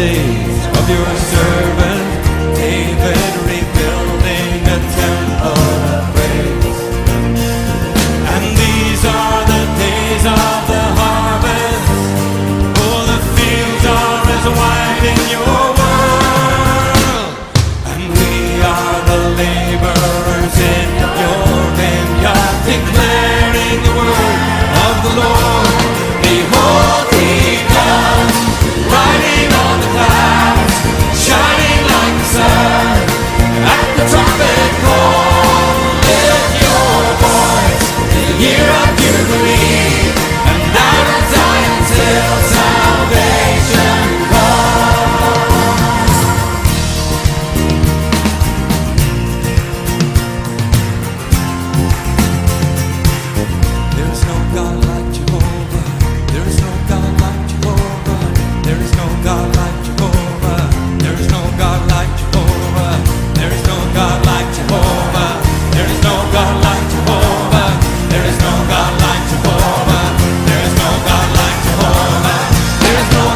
days of your servant David, rebuilding a temple of praise. And these are the days of the harvest. Oh, the fields are as wide in your world, and we are the laborers in your vineyard, declaring the word of the Lord. Behold, he comes, riding on the clouds, shining like the sun. At the trumpet call, lift your voice, the year of Jubilee, and out of Zion till salvation comes. There is no God like Jehovah. There is no God like Jehovah. There is no God like Jehovah. There is no God like Jehovah. There is no God like Jehovah. There is no God like Jehovah. There is no God like Jehovah. There is no God like Jehovah. There is no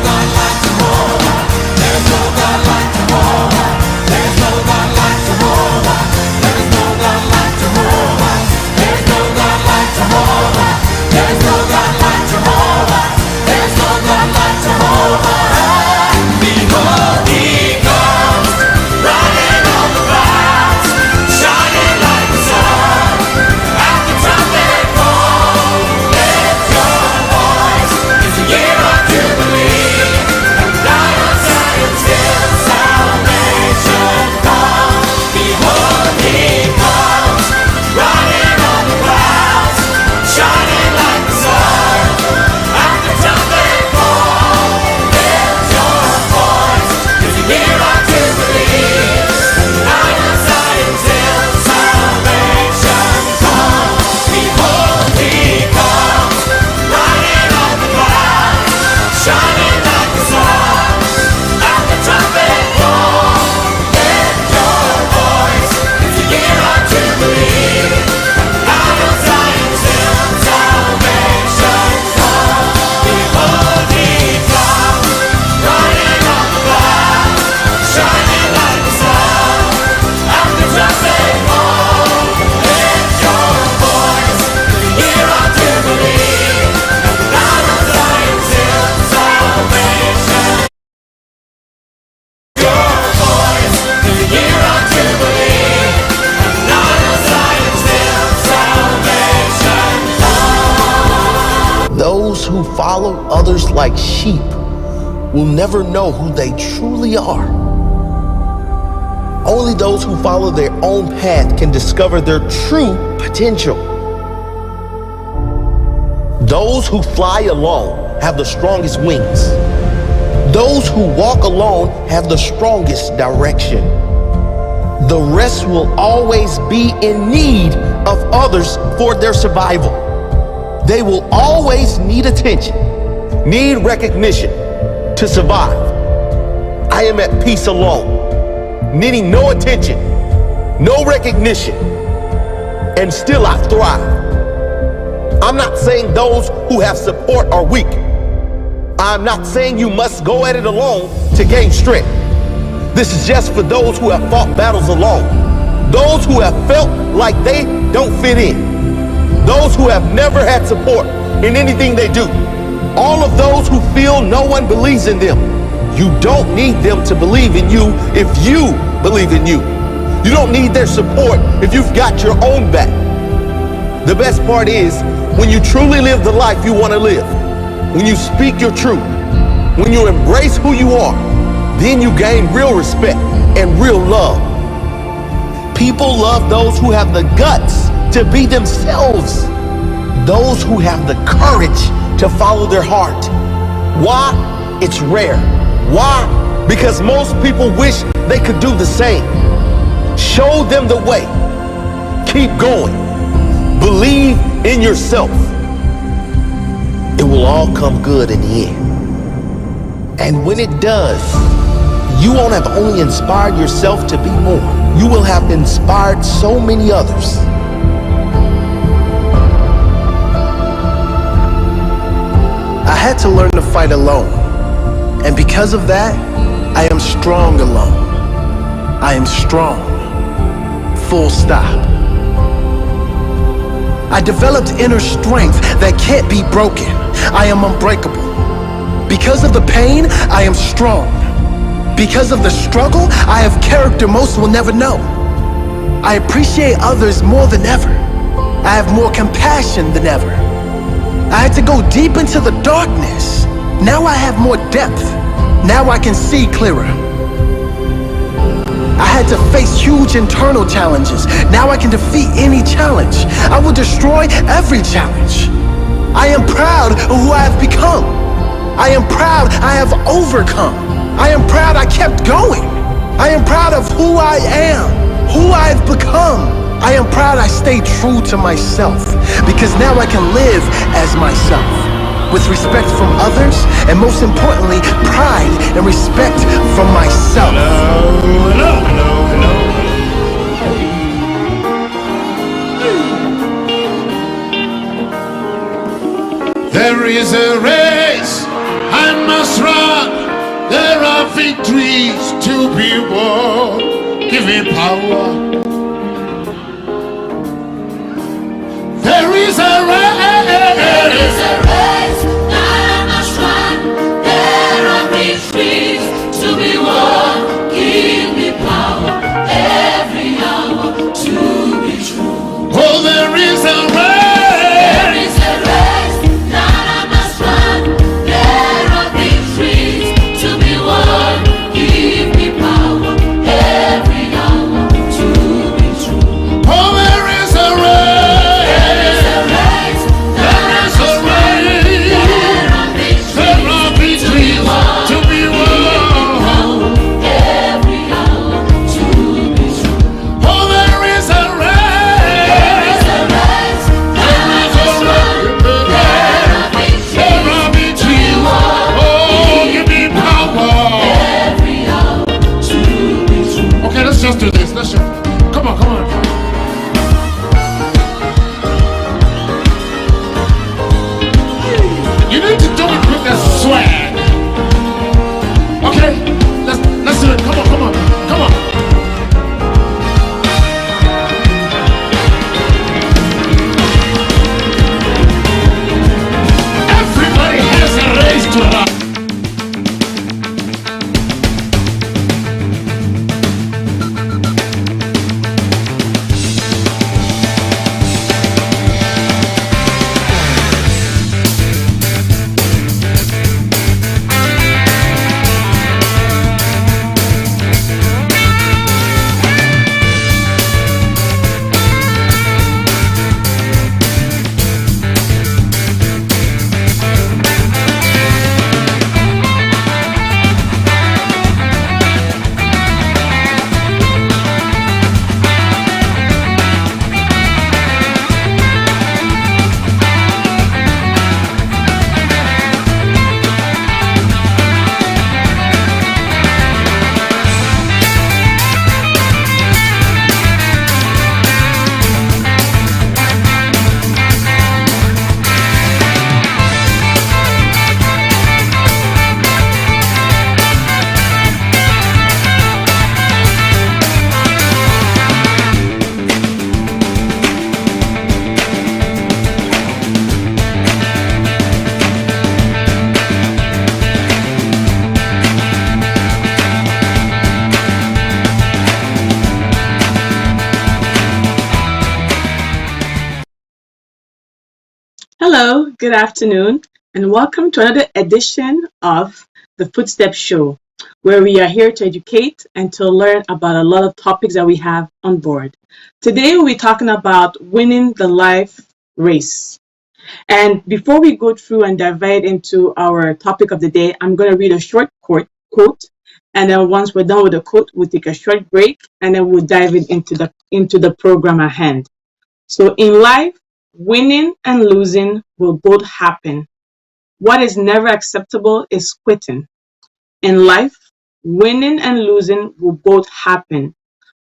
God like Jehovah. There is no God like Jehovah. There is no God like Jehovah. There is no God like Jehovah. There is no God like Jehovah. There is no God like Jehovah. There is no God like Jehovah. Behold, he comes, riding on the clouds, shining like the sun. At the trumpet call, lift your voice. It's a year of Jubilee, and out of Zion till salvation comes. Behold, he comes, riding on the clouds, shining like the sun. At the trumpet call, lift your voice. It's a year of Jubilee, and out of Zion till salvation comes. Behold, he comes, riding on the clouds, shining like the sun. At the trumpet call, lift your voice. It's a year of Jubilee, and out of Zion till salvation comes. Behold, he comes, riding on the clouds, shining like the sun. At the trumpet call, lift your voice. It's a year of Jubilee, and out of Zion till salvation. Your voice. It's a year of Jubilee, and out of Zion till salvation comes. Those who follow others like sheep will never know who they truly are. Only those who follow their own path can discover their true potential. Those who fly alone have the strongest wings. Those who walk alone have the strongest direction. The rest will always be in need of others for their survival. They will always need attention, need recognition to survive. I am at peace alone, needing no attention, no recognition, and still I thrive. I'm not saying those who have support are weak. I'm not saying you must go at it alone to gain strength. This is just for those who have fought battles alone, those who have felt like they don't fit in, those who have never had support in anything they do, all of those who feel no one believes in them. You don't need them to believe in you if you believe in you. You don't need their support if you've got your own back. The best part is when you truly live the life you want to live, when you speak your truth, when you embrace who you are, then you gain real respect and real love. People love those who have the guts to be themselves, those who have the courage to follow their heart. Why? It's rare. Why? Because most people wish they could do the same. Show them the way. Keep going. Believe in yourself. It will all come good in the end. And when it does, you won't have only inspired yourself to be more. You will have inspired so many others. I had to learn to fight alone. And because of that, I am strong alone. I am strong. Full stop. I developed inner strength that can't be broken. I am unbreakable. Because of the pain, I am strong. Because of the struggle, I have character most will never know. I appreciate others more than ever. I have more compassion than ever. I had to go deep into the darkness. Now I have more depth. Now I can see clearer. I had to face huge internal challenges. Now I can defeat any challenge. I will destroy every challenge. I am proud of who I have become. I am proud I have overcome. I am proud I kept going. I am proud of who I am, who I have become. I am proud I stayed true to myself because now I can live as myself with respect from others and most importantly, pride and respect from myself. There is a race I must run. There are victories to be won. Give me power. There is a race. There is a race that I must run. There are victories to be won. Give me power every hour to be true. Oh, there is a race. There is a race that I must run. There are victories to be won. Give me power every hour to be true. Oh, there is a race. There is a race that I must run. There are victories to be won. To be won. Every hour to be true. Oh, there is a race. There is a race that I must run. There are There are victories to be victories. won. Oh, give me power. Every hour to be true. Okay, let's just do this. Let's just. Come on, come on. You need to do it with that swag. Okay, let's do it. Come on, come on, come on. Everybody has a race to run. Hello, good afternoon, and welcome to another edition of the Footstep Show, where we are here to educate and to learn about a lot of topics that we have on board. Today, we'll be talking about winning the life race. And before we go through and divide into our topic of the day, I'm going to read a short quote, and then once we're done with the quote, we'll take a short break, and then we'll dive into the program at hand. So in life, winning and losing will both happen. What is never acceptable is quitting. In life, winning and losing will both happen.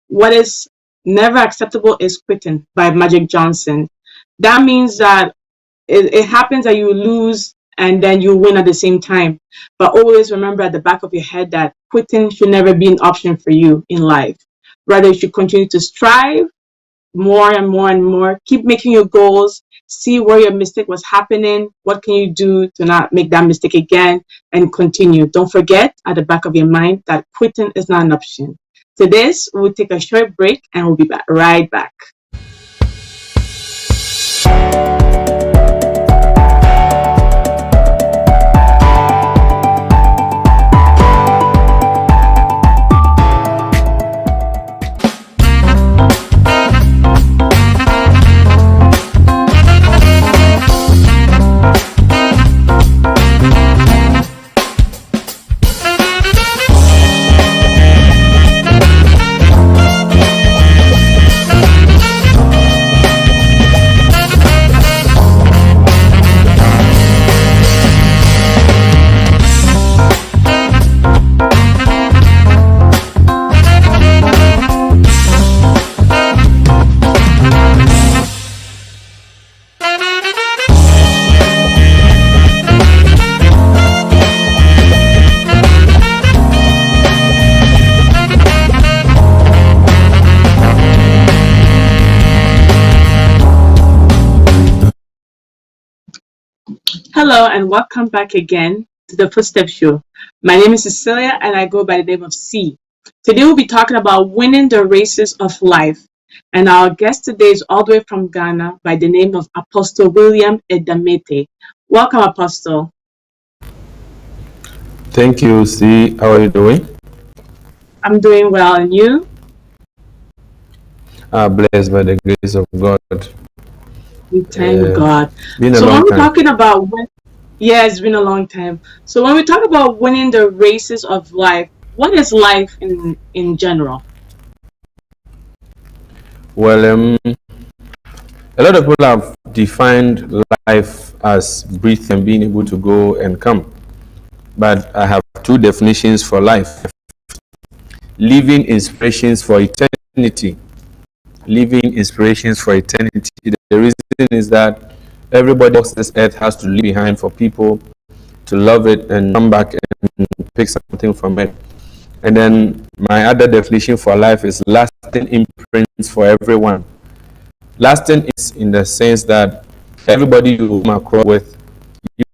What is never acceptable is quitting by Magic Johnson. That means that it happens that you lose and then you win at the same time. But always remember at the back of your head that quitting should never be an option for you in life. Rather, you should continue to strive more and more and more. Keep making your goals. See where your mistake was happening. What can you do to not make that mistake again and continue? Don't forget at the back of your mind that quitting is not an option. To this, we'll take a short break and we'll be right back. Hello and welcome back again to the Footstep Show. My name is Cecilia and I go by the name of C. Today we'll be talking about winning the races of life. And our guest today is all the way from Ghana by the name of Apostle William EDAMETEY. Welcome, Apostle. Thank you, C. How are you doing? I'm doing well, and you? Blessed by the grace of God. We thank God. Been a So when long we're time. talking about yeah, it's been a long time. So when we talk about winning the races of life, what is life in general? Well, a lot of people have defined life as breathing and being able to go and come. But I have two definitions for life. Living inspirations for eternity. Living inspirations for eternity. The reason is that everybody on this earth has to leave behind for people to love it and come back and pick something from it. And then my other definition for life is lasting imprints for everyone. Lasting is in the sense that everybody you come across with,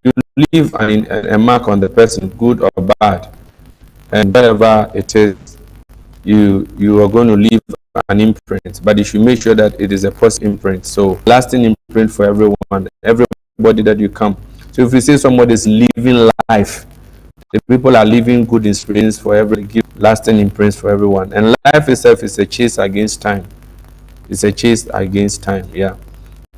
you leave a mark on the person, good or bad. And wherever it is, you are going to leave an imprint, but you should make sure that it is a positive imprint. So lasting imprint for everyone, everybody that you come. So if you say somebody is living life, the people are living good inspirations for every, give lasting imprints for everyone. And life itself is a chase against time. It's a chase against time. Yeah,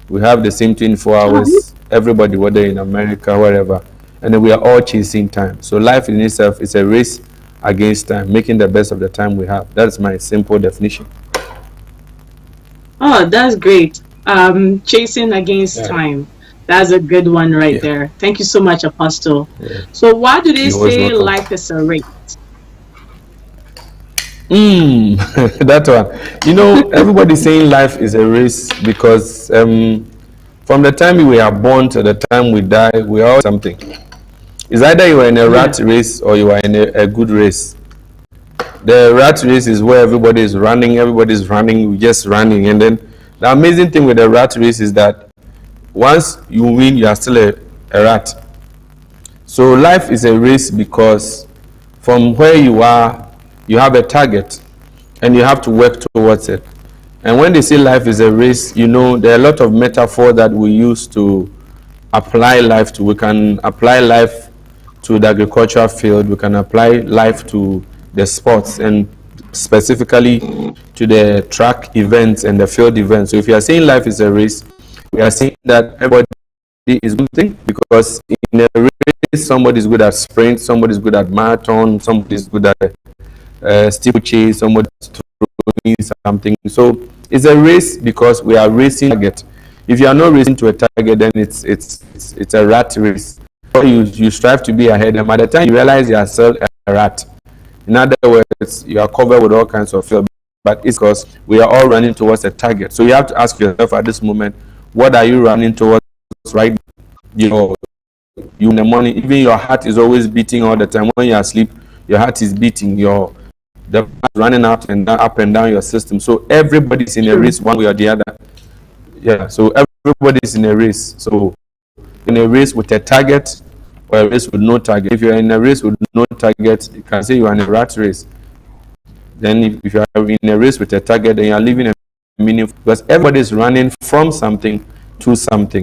we have the same 24 hours. Everybody, whether in America, wherever, and then we are all chasing time. So life in itself is a race against time, making the best of the time we have. That's my simple definition. Oh, that's great. Chasing against time. That's a good one right there. Thank you so much, Apostle. So why do they say life is a race? That one. You know, everybody's saying life is a race because from the time we are born to the time we die, we are all something. It's either you are in a rat race or you are in a good race. The rat race is where everybody's running, just running. And then the amazing thing with the rat race is that once you win, you are still a rat. So life is a race because from where you are, you have a target and you have to work towards it. And when they say life is a race, you know, there are a lot of metaphor that we use to apply life to. We can apply life to the agricultural field. We can apply life to the sports and specifically to the track events and the field events. So if you are saying life is a race, we are saying that everybody is good thing, because in a race, somebody is good at sprint, somebody is good at marathon, somebody is good at steeplechase, somebody is throwing something. So it's a race because we are racing a target. If you are not racing to a target, then it's a rat race. So you strive to be ahead, and by the time you realize you are still a rat. In other words, you are covered with all kinds of fear, but it's because we are all running towards a target. So you have to ask yourself at this moment, what are you running towards right now? You in the morning, even your heart is always beating all the time. When you are asleep, your heart is beating, the blood is running up and down your system. So everybody's in a race one way or the other. Yeah, so everybody's in a race. So in a race with a target or a race with no target. If you're in a race with no target, you can say you are in a rat race. Then if you are in a race with a target, then you are living a meaningful, because everybody is running from something to something.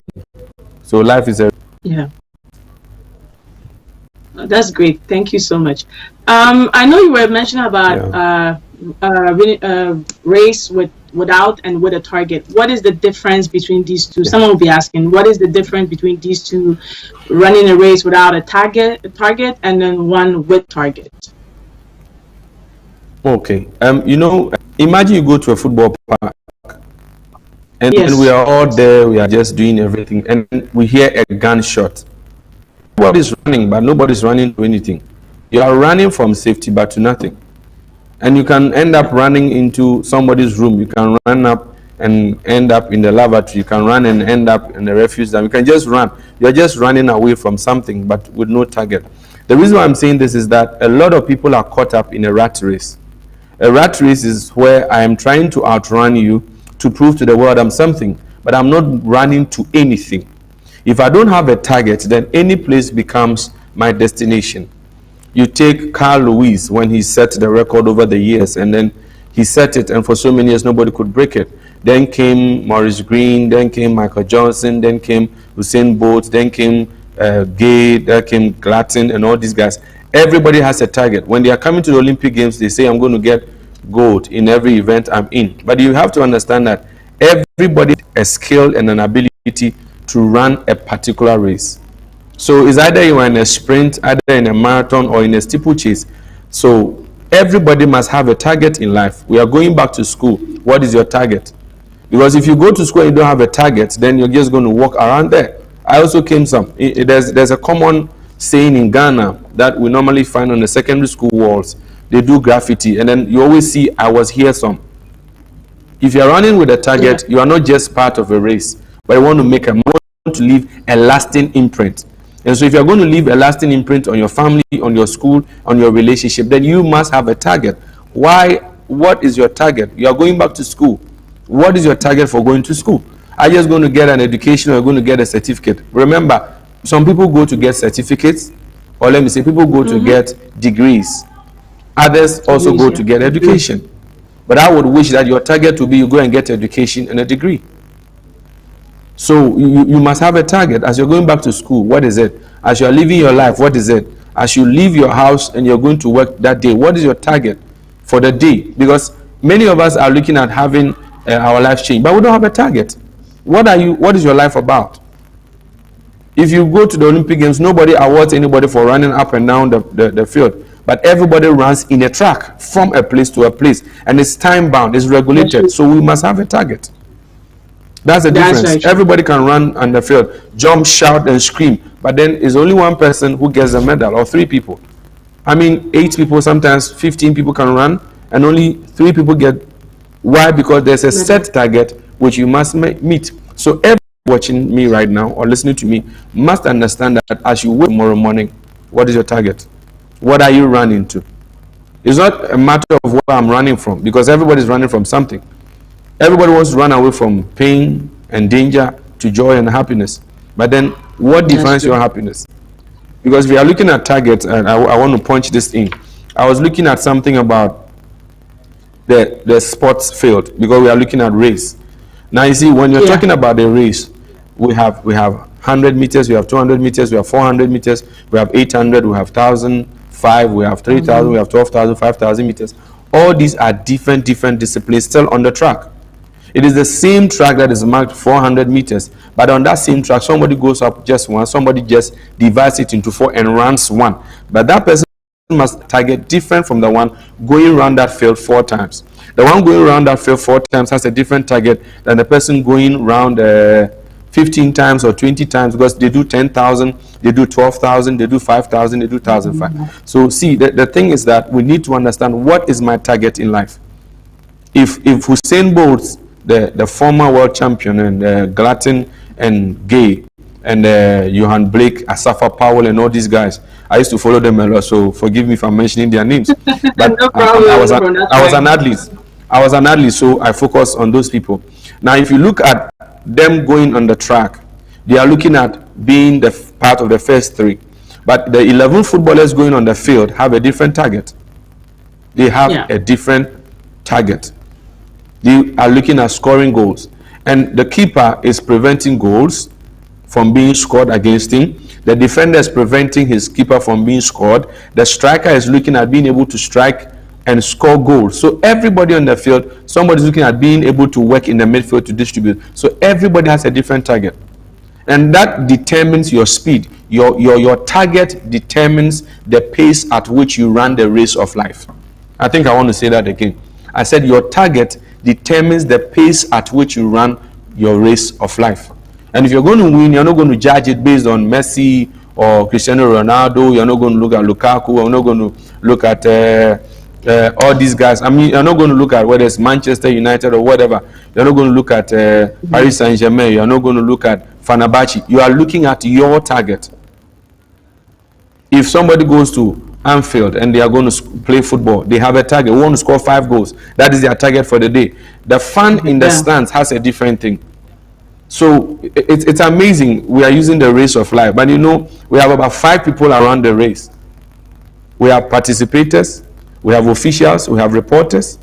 So life is a That's great. Thank you so much. I know you were mentioning about race without and with a target. What is the difference between these two? Someone will be asking, what is the difference between these two, running a race without a target, and then one with target? Okay. Imagine you go to a football park, and we are all there. We are just doing everything, and we hear a gunshot. Nobody's running, but nobody's running to anything. You are running from safety, but to nothing. And you can end up running into somebody's room. You can run up and end up in the lavatory. You can run and end up in the refuse dump. You can just run. You're just running away from something, but with no target. The reason why I'm saying this is that a lot of people are caught up in a rat race. A rat race is where I am trying to outrun you to prove to the world I'm something, but I'm not running to anything. If I don't have a target, then any place becomes my destination. You take Carl Lewis when he set the record over the years, and then he set it, and for so many years nobody could break it. Then came Maurice Green, then came Michael Johnson, then came Usain Bolt, then came Gay, then came Glatton, and all these guys. Everybody has a target. When they are coming to the Olympic Games, they say, I'm going to get gold in every event I'm in. But you have to understand that everybody has a skill and an ability to run a particular race. So it's either you are in a sprint, either in a marathon, or in a steeplechase. So everybody must have a target in life. We are going back to school. What is your target? Because if you go to school and you don't have a target, then you're just going to walk around there. I also came some. There's a common saying in Ghana that we normally find on the secondary school walls. They do graffiti, and then you always see, I was here some. If you're running with a target, you are not just part of a race, but you want to make to leave a lasting imprint. And so if you're going to leave a lasting imprint on your family, on your school, on your relationship, then you must have a target. Why? What is your target? You are going back to school. What is your target for going to school? Are you just going to get an education, or going to get a certificate? Remember, some people go to get certificates, or let me say, people go to get degrees. Others also go to get education. But I would wish that your target would be you go and get education and a degree. So you must have a target. As you're going back to school, what is it? As you're living your life, what is it? As you leave your house and you're going to work that day, what is your target for the day? Because many of us are looking at having our life change, but we don't have a target. What is your life about? If you go to the Olympic Games, nobody awards anybody for running up and down the field, but everybody runs in a track from a place to a place, and it's time bound, it's regulated. So we must have a target. That's the difference. Right. Everybody can run on the field, jump, shout, and scream, but then it's only one person who gets a medal, or 3 people. I mean, 8 people, sometimes 15 people can run, and only 3 people get. Why? Because there's a set target which you must meet. So everyone watching me right now or listening to me must understand that as you wake tomorrow morning, what is your target? What are you running to? It's not a matter of what I'm running from, because everybody's running from something. Everybody wants to run away from pain and danger to joy and happiness. But then, what defines your happiness? Because we are looking at targets, and I want to punch this in. I was looking at something about the sports field, because we are looking at race. Now you see, when you're talking about the race, we have 100 meters, we have 200 meters, we have 400 meters, we have 800, we have 1,000, 5, we have 3,000, we have 12,000, 5,000 meters. All these are different disciplines still on the track. It is the same track that is marked 400 meters, but on that same track, somebody goes up just once, somebody just divides it into 4 and runs 1. But that person must target different from the one going around that field 4 times. The one going around that field 4 times has a different target than the person going around 15 times or 20 times, because they do 10,000, they do 12,000, they do 5,000, they do 1,005. So see, the thing is that we need to understand, what is my target in life? If Usain Bolt, the former world champion, and Glatton and Gay, and Johan Blake, Asafa Powell, and all these guys. I used to follow them a lot, so forgive me if I'm mentioning their names. But No problem. I was, No problem. That's I was fine. an athlete. I was an athlete, so I focus on those people. Now, if you look at them going on the track, they are looking at being the part of the first three. But the 11 footballers going on the field have a different target. They have Yeah. a different target. They are looking at scoring goals. And the keeper is preventing goals from being scored against him. The defender is preventing his keeper from being scored. The striker is looking at being able to strike and score goals. So everybody on the field, somebody is looking at being able to work in the midfield to distribute. So everybody has a different target. And that determines your speed. Your target determines the pace at which you run the race of life. I think I want to say that again. I said your target determines the pace at which you run your race of life. And if you're going to win, you're not going to judge it based on Messi or Cristiano Ronaldo. You're not going to look at Lukaku. You're not going to look at all these guys. I mean, you're not going to look at whether it's Manchester United or whatever. You're not going to look at Paris Saint-Germain. You're not going to look at Fenerbahce. You are looking at your target. If somebody goes to Anfield and they are going to play football, they have a target. We want to score 5 goals. That is their target for the day. The fan in the stands has a different thing. So it's amazing. We are using the race of life, but you know, we have about 5 people around the race. We have participators, we have officials, we have reporters,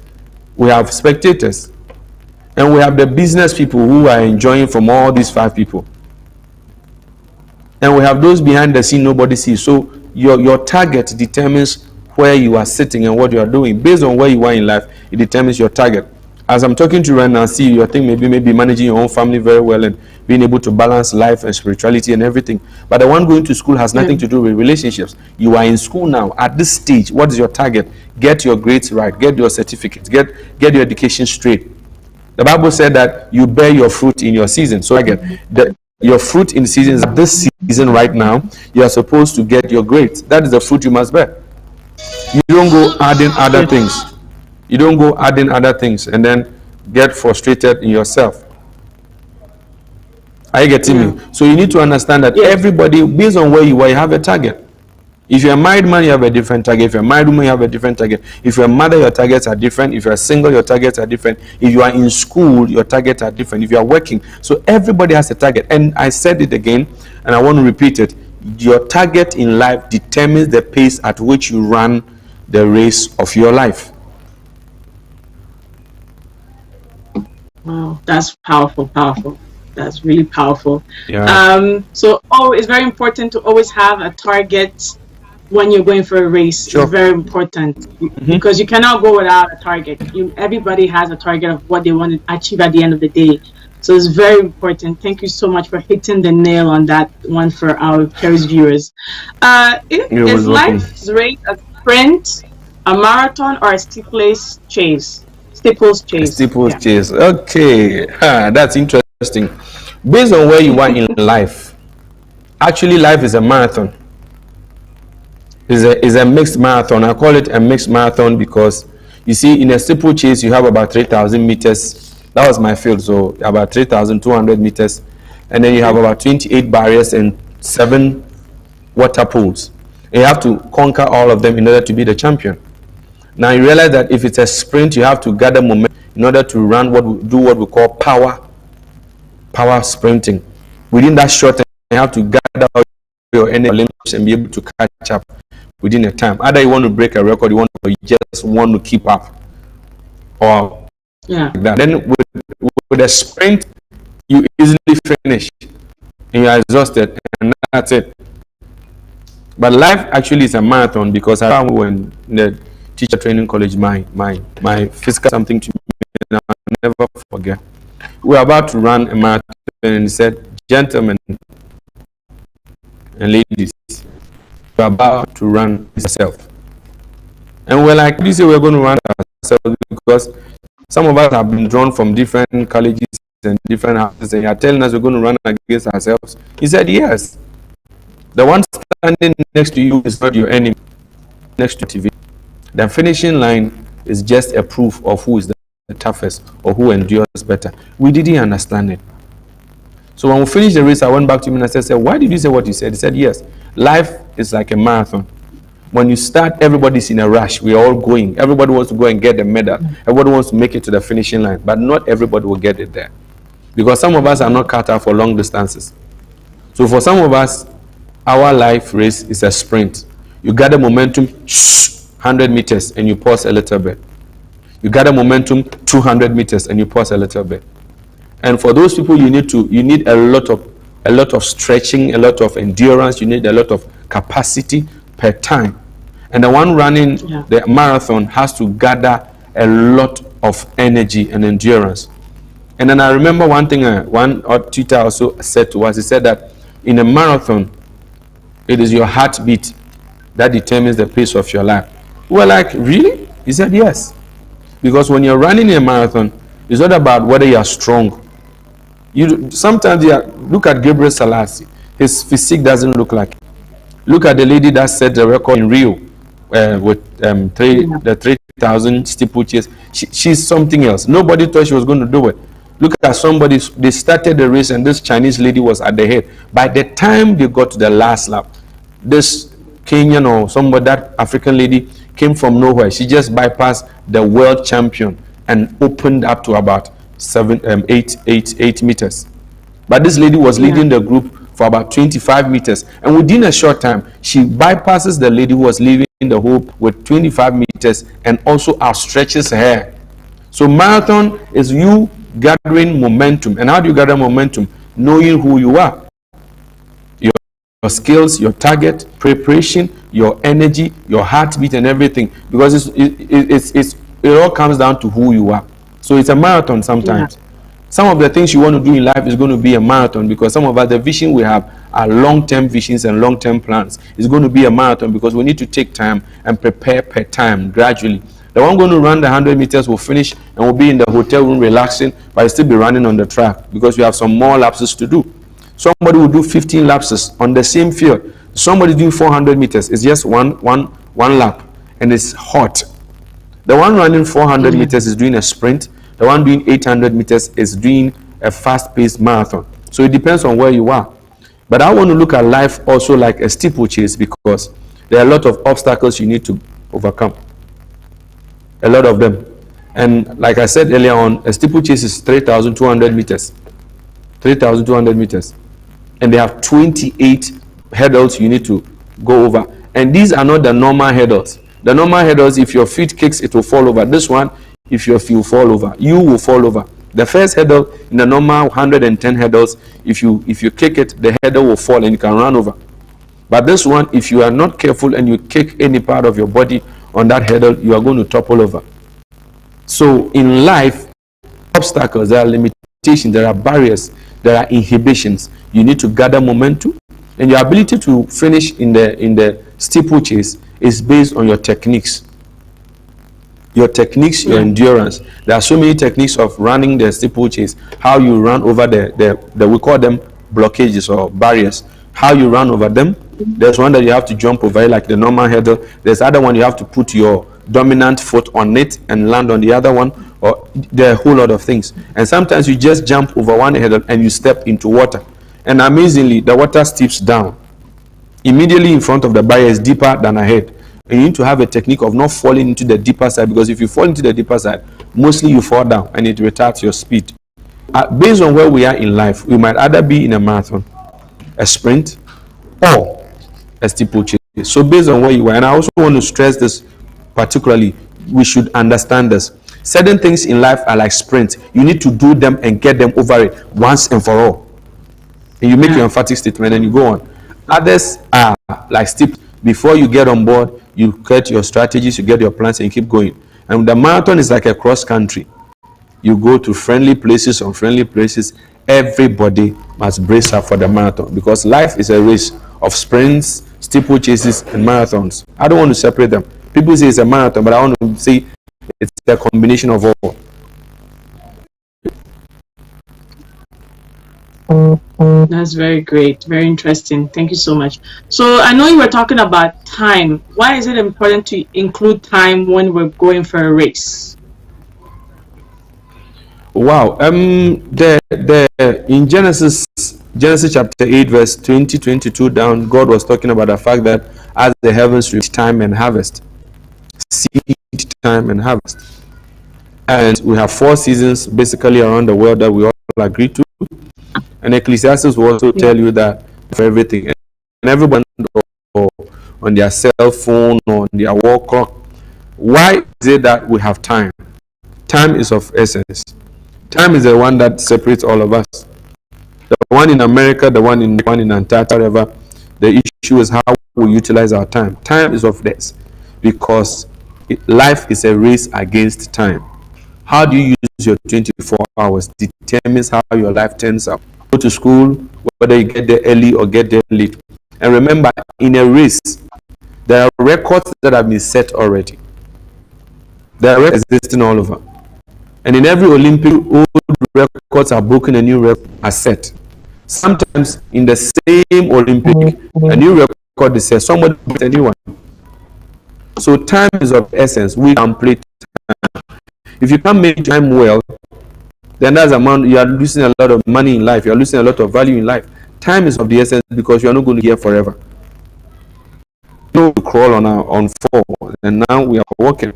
we have spectators, and we have the business people who are enjoying from all these 5 people. And we have those behind the scene nobody sees. So your target determines where you are sitting and what you are doing. Based on where you are in life, it determines your target. As I'm talking to you right now, see, you think maybe managing your own family very well and being able to balance life and spirituality and everything. But the one going to school has nothing to do with relationships. You are in school now. At this stage, what is your target? Get your grades right. Get your certificates. Get your education straight. The Bible said that you bear your fruit in your season. So again, your fruit in seasons, this season right now, you are supposed to get your grades. That is the fruit you must bear. You don't go adding other things. You don't go adding other things and then get frustrated in yourself. Are you getting me? So you need to understand that everybody, based on where you are, you have a target. If you're a married man, you have a different target. If you're a married woman, you have a different target. If you're a mother, your targets are different. If you're single, your targets are different. If you are in school, your targets are different. If you are working. So everybody has a target. And I said it again, and I want to repeat it. Your target in life determines the pace at which you run the race of your life. Wow, that's powerful. That's really powerful. Yeah. So it's very important to always have a target when you're going for a race. Sure. It's very important because you cannot go without a target. Everybody has a target of what they want to achieve at the end of the day. So it's very important. Thank you so much for hitting the nail on that one for our cherished viewers. Is life's race a sprint, a marathon, or a steeplechase chase? Chase. Okay, that's interesting. Based on where you are in life, actually life is a marathon. Is a mixed marathon. I call it a mixed marathon because you see, in a steeplechase you have about 3,000 meters. That was my field, so about 3,200 meters, and then you have about 28 barriers and 7 water pools. And you have to conquer all of them in order to be the champion. Now you realize that if it's a sprint, you have to gather momentum in order to run what we call power sprinting. Within that short time, you have to gather your energy and be able to catch up within a time. Either you want to break a record, you just want to keep up, or like that. Then with a sprint, you easily finish and you are exhausted, and that's it. But life actually is a marathon because I found when the teacher training college, my physical something to me, and I'll never forget. We were about to run a marathon, and he said, "Gentlemen and ladies, we're about to run yourself." And we're like, "You say we're going to run ourselves?" Because some of us have been drawn from different colleges and different houses, and you're telling us we're going to run against ourselves. He said, "Yes. The one standing next to you is not your enemy. Next to TV. The finishing line is just a proof of who is the toughest or who endures better." We didn't understand it. So when we finished the race, I went back to him and I said, why did you say what you said? He said, yes, life is like a marathon. When you start, everybody's in a rush. We're all going. Everybody wants to go and get the medal. Everybody wants to make it to the finishing line. But not everybody will get it there. Because some of us are not cut out for long distances. So for some of us, our life race is a sprint. You gather momentum, 100 meters, and you pause a little bit. You gather momentum, 200 meters, and you pause a little bit. And for those people, you need a lot of stretching, a lot of endurance. You need a lot of capacity per time. And the one running the marathon has to gather a lot of energy and endurance. And then I remember one thing one tutor also said to us. He said that in a marathon, it is your heartbeat that determines the pace of your life. We were like, really? He said, yes. Because when you're running a marathon, it's not about whether you are strong. Sometimes look at Gabriel Selassie. His physique doesn't look like it. Look at the lady that set the record in Rio with the 3,000 steeplechase. She's something else. Nobody thought she was going to do it. Look at somebody, they started the race and this Chinese lady was at the head. By the time they got to the last lap, this Kenyan or somebody, that African lady, came from nowhere. She just bypassed the world champion and opened up to about 8 meters. But this lady was leading the group for about 25 meters. And within a short time, she bypasses the lady who was leading the hoop with 25 meters and also outstretches her. So marathon is you gathering momentum. And how do you gather momentum? Knowing who you are. Your skills, your target, preparation, your energy, your heartbeat and everything. Because it all comes down to who you are. So it's a marathon sometimes. Some of the things you want to do in life is going to be a marathon, because some of us, the vision we have are long-term visions and long-term plans. It's going to be a marathon because we need to take time and prepare per time gradually. The one going to run the 100 meters will finish and will be in the hotel room relaxing, but you'll still be running on the track because you have some more lapses to do. Somebody will do 15 lapses on the same field. Somebody doing 400 meters. It's just one lap and it's hot. The one running 400 meters is doing a sprint. The one doing 800 meters is doing a fast-paced marathon. So it depends on where you are. But I want to look at life also like a steeplechase, because there are a lot of obstacles you need to overcome. A lot of them. And like I said earlier on, a steeplechase is 3,200 meters. 3,200 meters. And they have 28 hurdles you need to go over. And these are not the normal hurdles. The normal hurdles, if your feet kicks, it will fall over. This one, if your feet fall over, you will fall over. The first hurdle in the normal 110 hurdles, if you kick it, the hurdle will fall and you can run over. But this one, if you are not careful and you kick any part of your body on that hurdle, you are going to topple over. So in life, obstacles, there are limitations, there are barriers, there are inhibitions. You need to gather momentum, and your ability to finish in the steeplechase is based on your techniques. Your techniques, your endurance. There are so many techniques of running the steeplechase. How you run over the we call them blockages or barriers. How you run over them. There's one that you have to jump over, like the normal hurdle. There's other one you have to put your dominant foot on it and land on the other one. Or there are a whole lot of things. And sometimes you just jump over one hurdle and you step into water. And amazingly, the water steeps down. Immediately in front of the barrier is deeper than ahead. And you need to have a technique of not falling into the deeper side, because if you fall into the deeper side, mostly you fall down and it retards your speed. Based on where we are in life, we might either be in a marathon, a sprint, or a steeplechase. So based on where you are, and I also want to stress this particularly, we should understand this. Certain things in life are like sprints. You need to do them and get them over it once and for all. And you make your emphatic statement and you go on. Others are like steep. Before you get on board, you get your strategies, you get your plans, and you keep going. And the marathon is like a cross country. You go to friendly places, unfriendly places. Everybody must brace up for the marathon, because life is a race of sprints, steeplechases, and marathons. I don't want to separate them. People say it's a marathon, but I want to say it's a combination of all. That's very great, very interesting. Thank you so much. So I know you were talking about time. Why is it important to include time when we're going for a race? Wow. In Genesis chapter 8 verse 22 down, God was talking about the fact that as the heavens reach time and harvest, seed time and harvest, and we have 4 seasons basically around the world that we all agree to. And Ecclesiastes will also tell you that for everything, and everyone on their cell phone or on their wall clock. Why is it that we have time? Time is of essence. Time is the one that separates all of us. The one in America, the one in Antarctica, whatever. The issue is how we utilize our time. Time is of this because life is a race against time. How do you use your 24 hours determines how your life turns out. Go to school, whether you get there early or get there late. And remember, in a race, there are records that have been set already. There are records existing all over. And in every Olympic, old records are broken and new records are set. Sometimes in the same Olympic, a new record is set. Somebody beats a new one. So time is of essence. We can play time. If you can't make time well, then that's amount you are losing a lot of money in life. You are losing a lot of value in life. Time is of the essence because you are not going to be here forever. We crawl on 4, and now we are walking.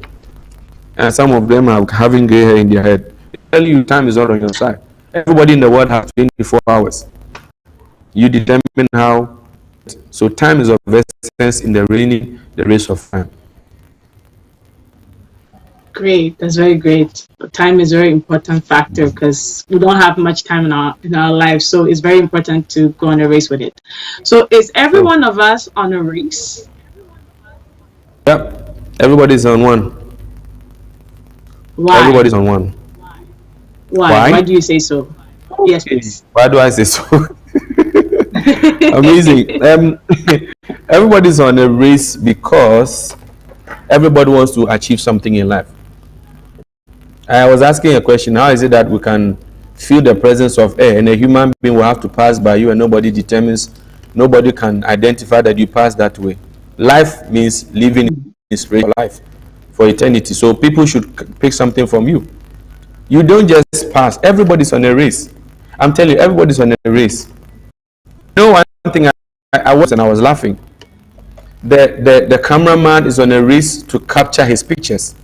And some of them are having gray hair in their head. I tell you, time is not on your side. Everybody in the world has 24 hours. You determine how. So time is of essence in the race of time. Great, that's very great. Time is a very important factor because we don't have much time in our lives, so it's very important to go on a race with it. So is every one of us on a race? Yep, everybody's on one. Why? Everybody's on one. Why? Why do you say so? Yes, please. Why do I say so? Amazing. Everybody's on a race because everybody wants to achieve something in life. I was asking a question: how is it that we can feel the presence of air and a human being will have to pass by you and nobody can identify that you pass that way? Life means living in spiritual life for eternity. So people should pick something from you. You don't just pass. Everybody's on a race. I'm telling you, everybody's on a race. You know, one thing I was and I was laughing. The cameraman is on a race to capture his pictures.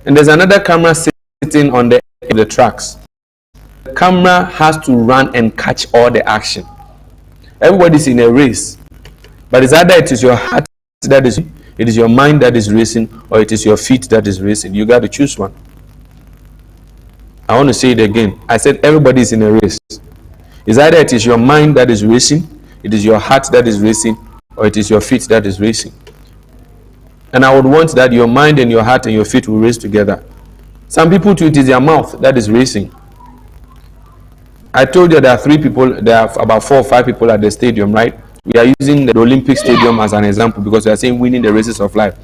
And there's another camera sitting on the edge of the tracks. The camera has to run and catch all the action. Everybody's in a race. But it's either it is your heart that is, it is your mind that is racing, or it is your feet that is racing. You got to choose one. I want to say it again. I said everybody is in a race. It's either it is your mind that is racing, it is your heart that is racing, or it is your feet that is racing. And I would want that your mind and your heart and your feet will race together. Some people too, it is their mouth that is racing. I told you there are 3 people, there are about 4 or 5 people at the stadium, right? We are using the Olympic Stadium as an example because we are saying winning the races of life.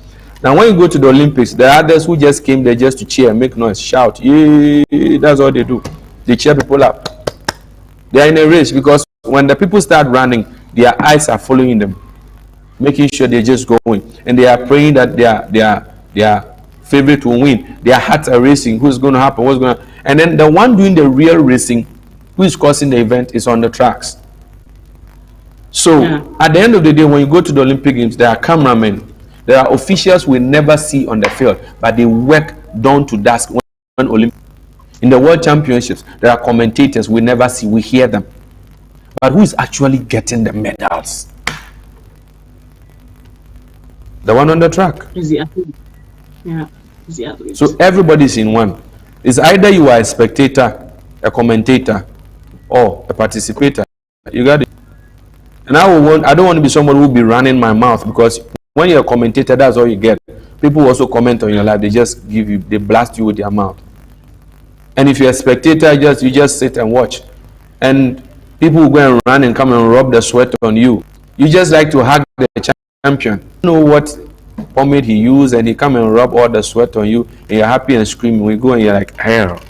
Now when you go to the Olympics, there are others who just came there just to cheer, make noise, shout, yay, that's all they do. They cheer people up. They are in a race because when the people start running, their eyes are following them, making sure they're just going, and they are praying that their favorite will win. Their hearts are racing. Who's going to happen? What's going to? And then the one doing the real racing, who is causing the event, is on the tracks. So at the end of the day, when you go to the Olympic Games, there are cameramen, there are officials we never see on the field, but they work dawn to dusk when Olympic. In the World Championships, there are commentators we never see, we hear them, but who is actually getting the medals? The one on the track. Is the athlete. Yeah, is the athlete. So everybody's in one. It's either you are a spectator, a commentator, or a participator. You got it. And I don't want to be someone who will be running my mouth, because when you're a commentator, that's all you get. People also comment on your life. They just give you, they blast you with their mouth. And if you're a spectator, you just sit and watch. And people will go and run and come and rub the sweat on you. You just like to hug the champion. You know what pomade he used, and he come and rub all the sweat on you, and you're happy and screaming. We go and you're like, hell,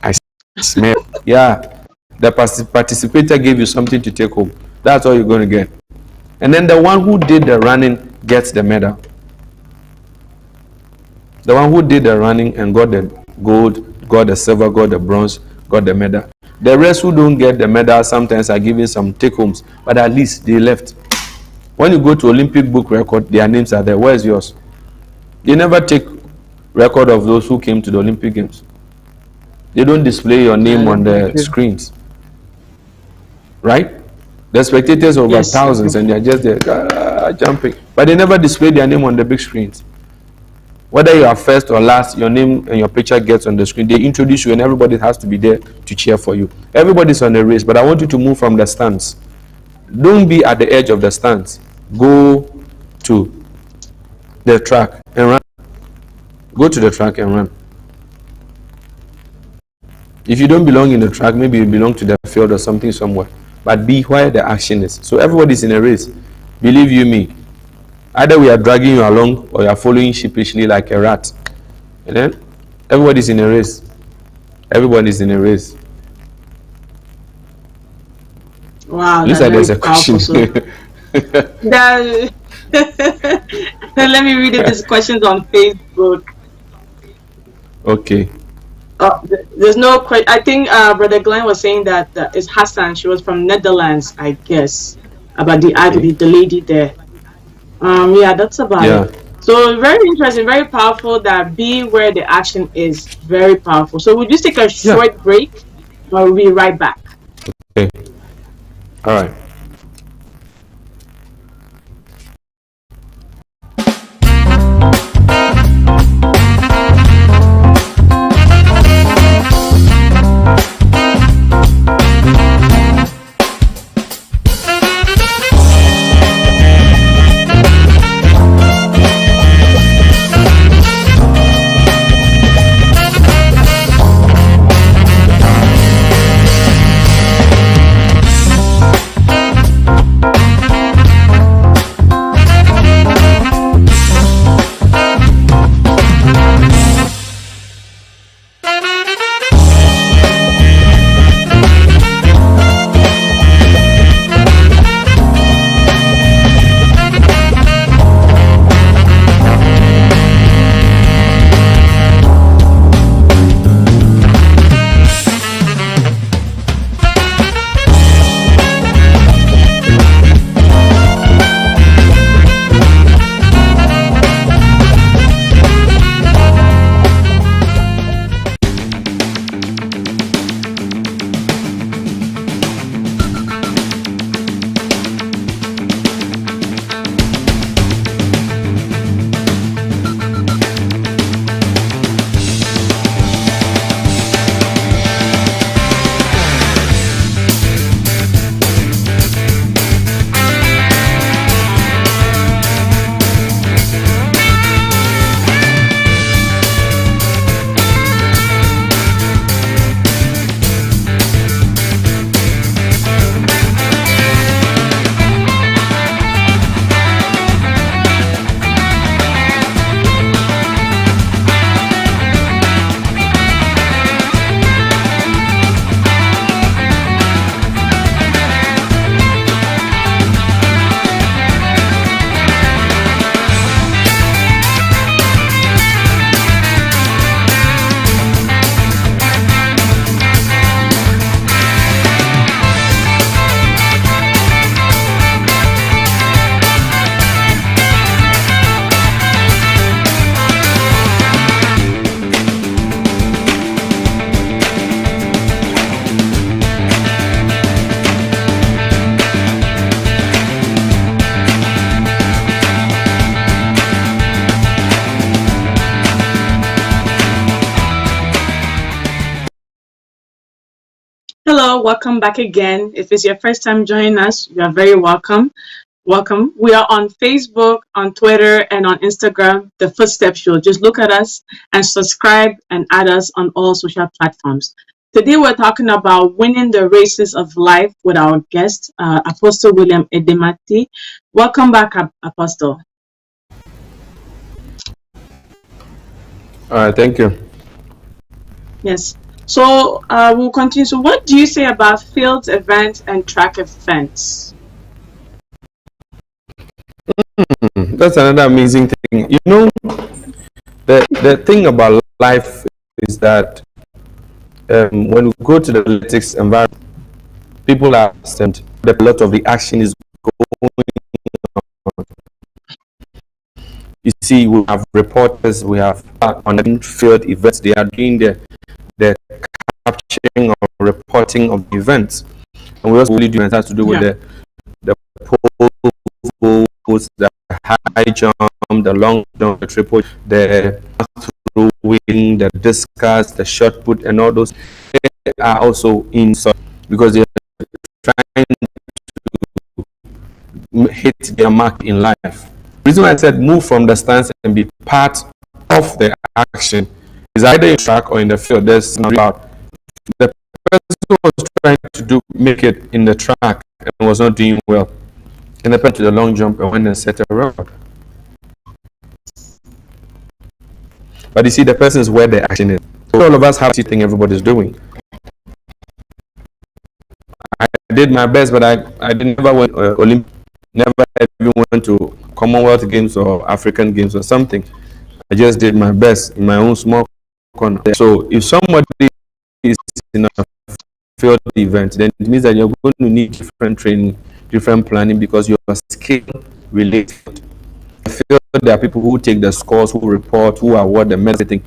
I smell. Yeah, the participator gave you something to take home. That's all you're going to get. And then the one who did the running gets the medal. The one who did the running and got the gold, got the silver, got the bronze, got the medal. The rest who don't get the medal sometimes are given some take homes, but at least they left. When you go to Olympic book record, their names are there. Where's yours? They never take record of those who came to the Olympic Games. They don't display your name on the screens, right? The spectators are over Yes. thousands and they're just there jumping, but they never display their name on the big screens. Whether you are first or last, your name and your picture gets on the screen. They introduce you and everybody has to be there to cheer for you. Everybody's on the race, but I want you to move from the stands. Don't be at the edge of the stands. Go to the track and run. Go to the track and run. If you don't belong in the track, maybe you belong to the field or something somewhere. But be where the action is. So everybody's in a race. Believe you me. Either we are dragging you along or you are following sheepishly like a rat. And then everybody's in a race. Everybody's in a race. Wow, Looks that's like there's very a question. That, let me read it. This questions on Facebook. Okay. There's no question. I think Brother Glenn was saying that it's Hassan. She was from Netherlands, I guess, about the lady there. Yeah, that's about it. So very interesting, very powerful. That be where the action is, very powerful. So we'll just take a short break, or we'll be right back. Okay. All right. Hello, welcome back again. If it's your first time joining us, you are very welcome. Welcome. We are on Facebook, on Twitter, and on Instagram, The Footstep Show. Just look at us and subscribe and add us on all social platforms. Today, we're talking about winning the races of life with our guest, Apostle William EDAMETEY. Welcome back, Apostle. All right. Thank you. Yes. So we'll continue. So what do you say about field events and track events? That's another amazing thing. You know, the thing about life is that when we go to the athletics environment, people are sent. A lot of the action is going. You see, we have reporters, we have on the field events. They are doing the capturing or reporting of the events, and we also really do has to do with the pole vaults, the high jump, the long jump, the triple, the throwing, the discus, the shot put, and all those are also in because they're trying to hit their mark in life. The reason why I said move from the stance and be part of the action is either in track or in the field. There's no doubt. The person was trying to make it in the track and was not doing well. And the person to the long jump and went and set a record. But you see, the person is where the action is. So all of us have to think everybody's doing. I did my best, but I never went Olympic, never even went to Commonwealth Games or African Games or something. I just did my best in my own small corner. So if somebody is in a field event, then it means that you're going to need different training, different planning, because your skill related. I feel there are people who take the scores, who report, who award the medal.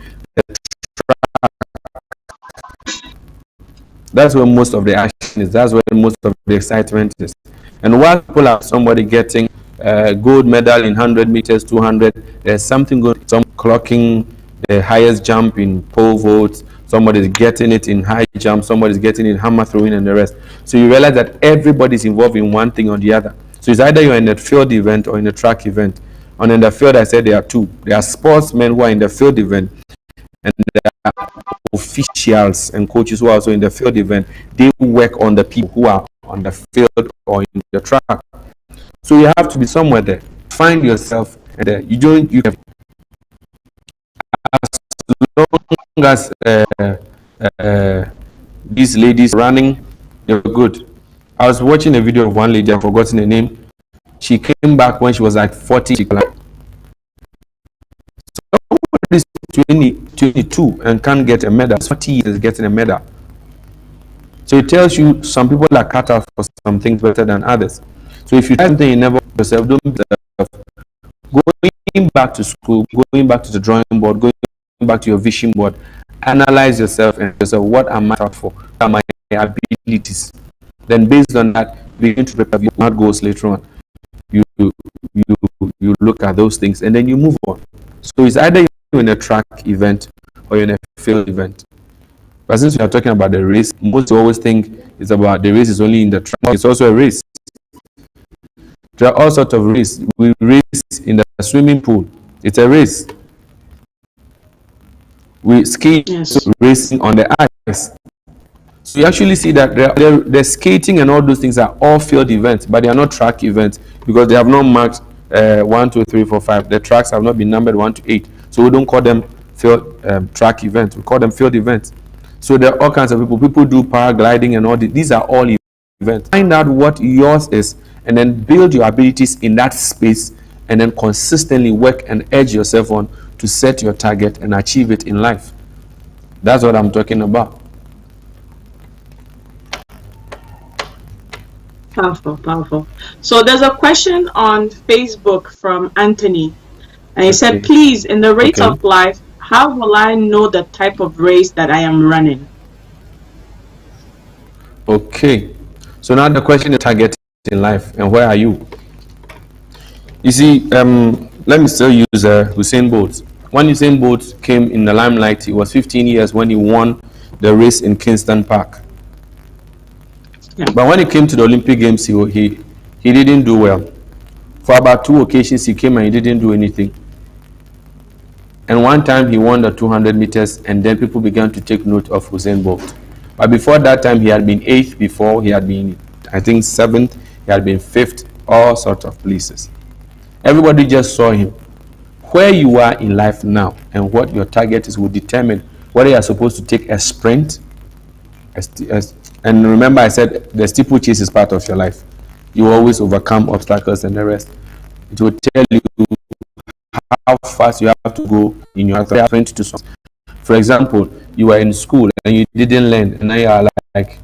That's where most of the action is. That's where most of the excitement is. And while people have somebody getting a gold medal in 100 meters, 200, there's something good. Some clocking the highest jump in pole vaults. Somebody's getting it in high jump. Somebody's getting it in hammer throwing, and the rest. So you realize that everybody's involved in one thing or the other. So it's either you're in a field event or in a track event. And in the field, I said there are two. There are sportsmen who are in the field event, and there are officials and coaches who are also in the field event. They work on the people who are on the field or in the track. So you have to be somewhere there. Find yourself there. You don't. You have, as long as these ladies running, they're good. I was watching a video of one lady. I've forgotten the name. She came back when she was like 40. Somebody is 22 and can't get a medal. 40 years getting a medal. So it tells you some people are cut out for some things better than others. So if you try something you never yourself, don't be yourself. Going back to school, going back to the drawing board, going back to your vision board, analyze yourself and yourself. What am I out for? What are my abilities? Then based on that, begin to prepare your smart goals later on. You look at those things and then you move on. So it's either you're in a track event or you're in a field event. But since we are talking about the race, most always think it's about the race is only in the track. It's also a race. There are all sorts of races. We race in the swimming pool. It's a race. We ski, racing on the ice. So you actually see that the skating and all those things are all field events, but they are not track events because they have not marked 1, 2, 3, 4, 5. The tracks have not been numbered 1 to 8. So we don't call them field track events. We call them field events. So there are all kinds of people. People do paragliding and all this. These are all events. Find out what yours is and then build your abilities in that space and then consistently work and edge yourself on to set your target and achieve it in life. That's what I'm talking about. Powerful, powerful. So there's a question on Facebook from Anthony. And he said, please, in the race of life, how will I know the type of race that I am running? Okay. So now the question is target in life and where are you? You see, let me still use Usain Bolt. When Usain Bolt came in the limelight, he was 15 years when he won the race in Kingston Park. Yeah. But when he came to the Olympic Games, he didn't do well. For about 2 occasions, he came and he didn't do anything. And one time he won the 200 meters, and then people began to take note of Usain Bolt. But before that time, he had been 8th before, he had been, I think, 7th, he had been 5th, all sorts of places. Everybody just saw him. Where you are in life now and what your target is will determine whether you are supposed to take a sprint. And remember, I said the steeplechase is part of your life. You always overcome obstacles and the rest. It will tell you how fast you have to go in your sprint to For example, you are in school and you didn't learn, and now you are like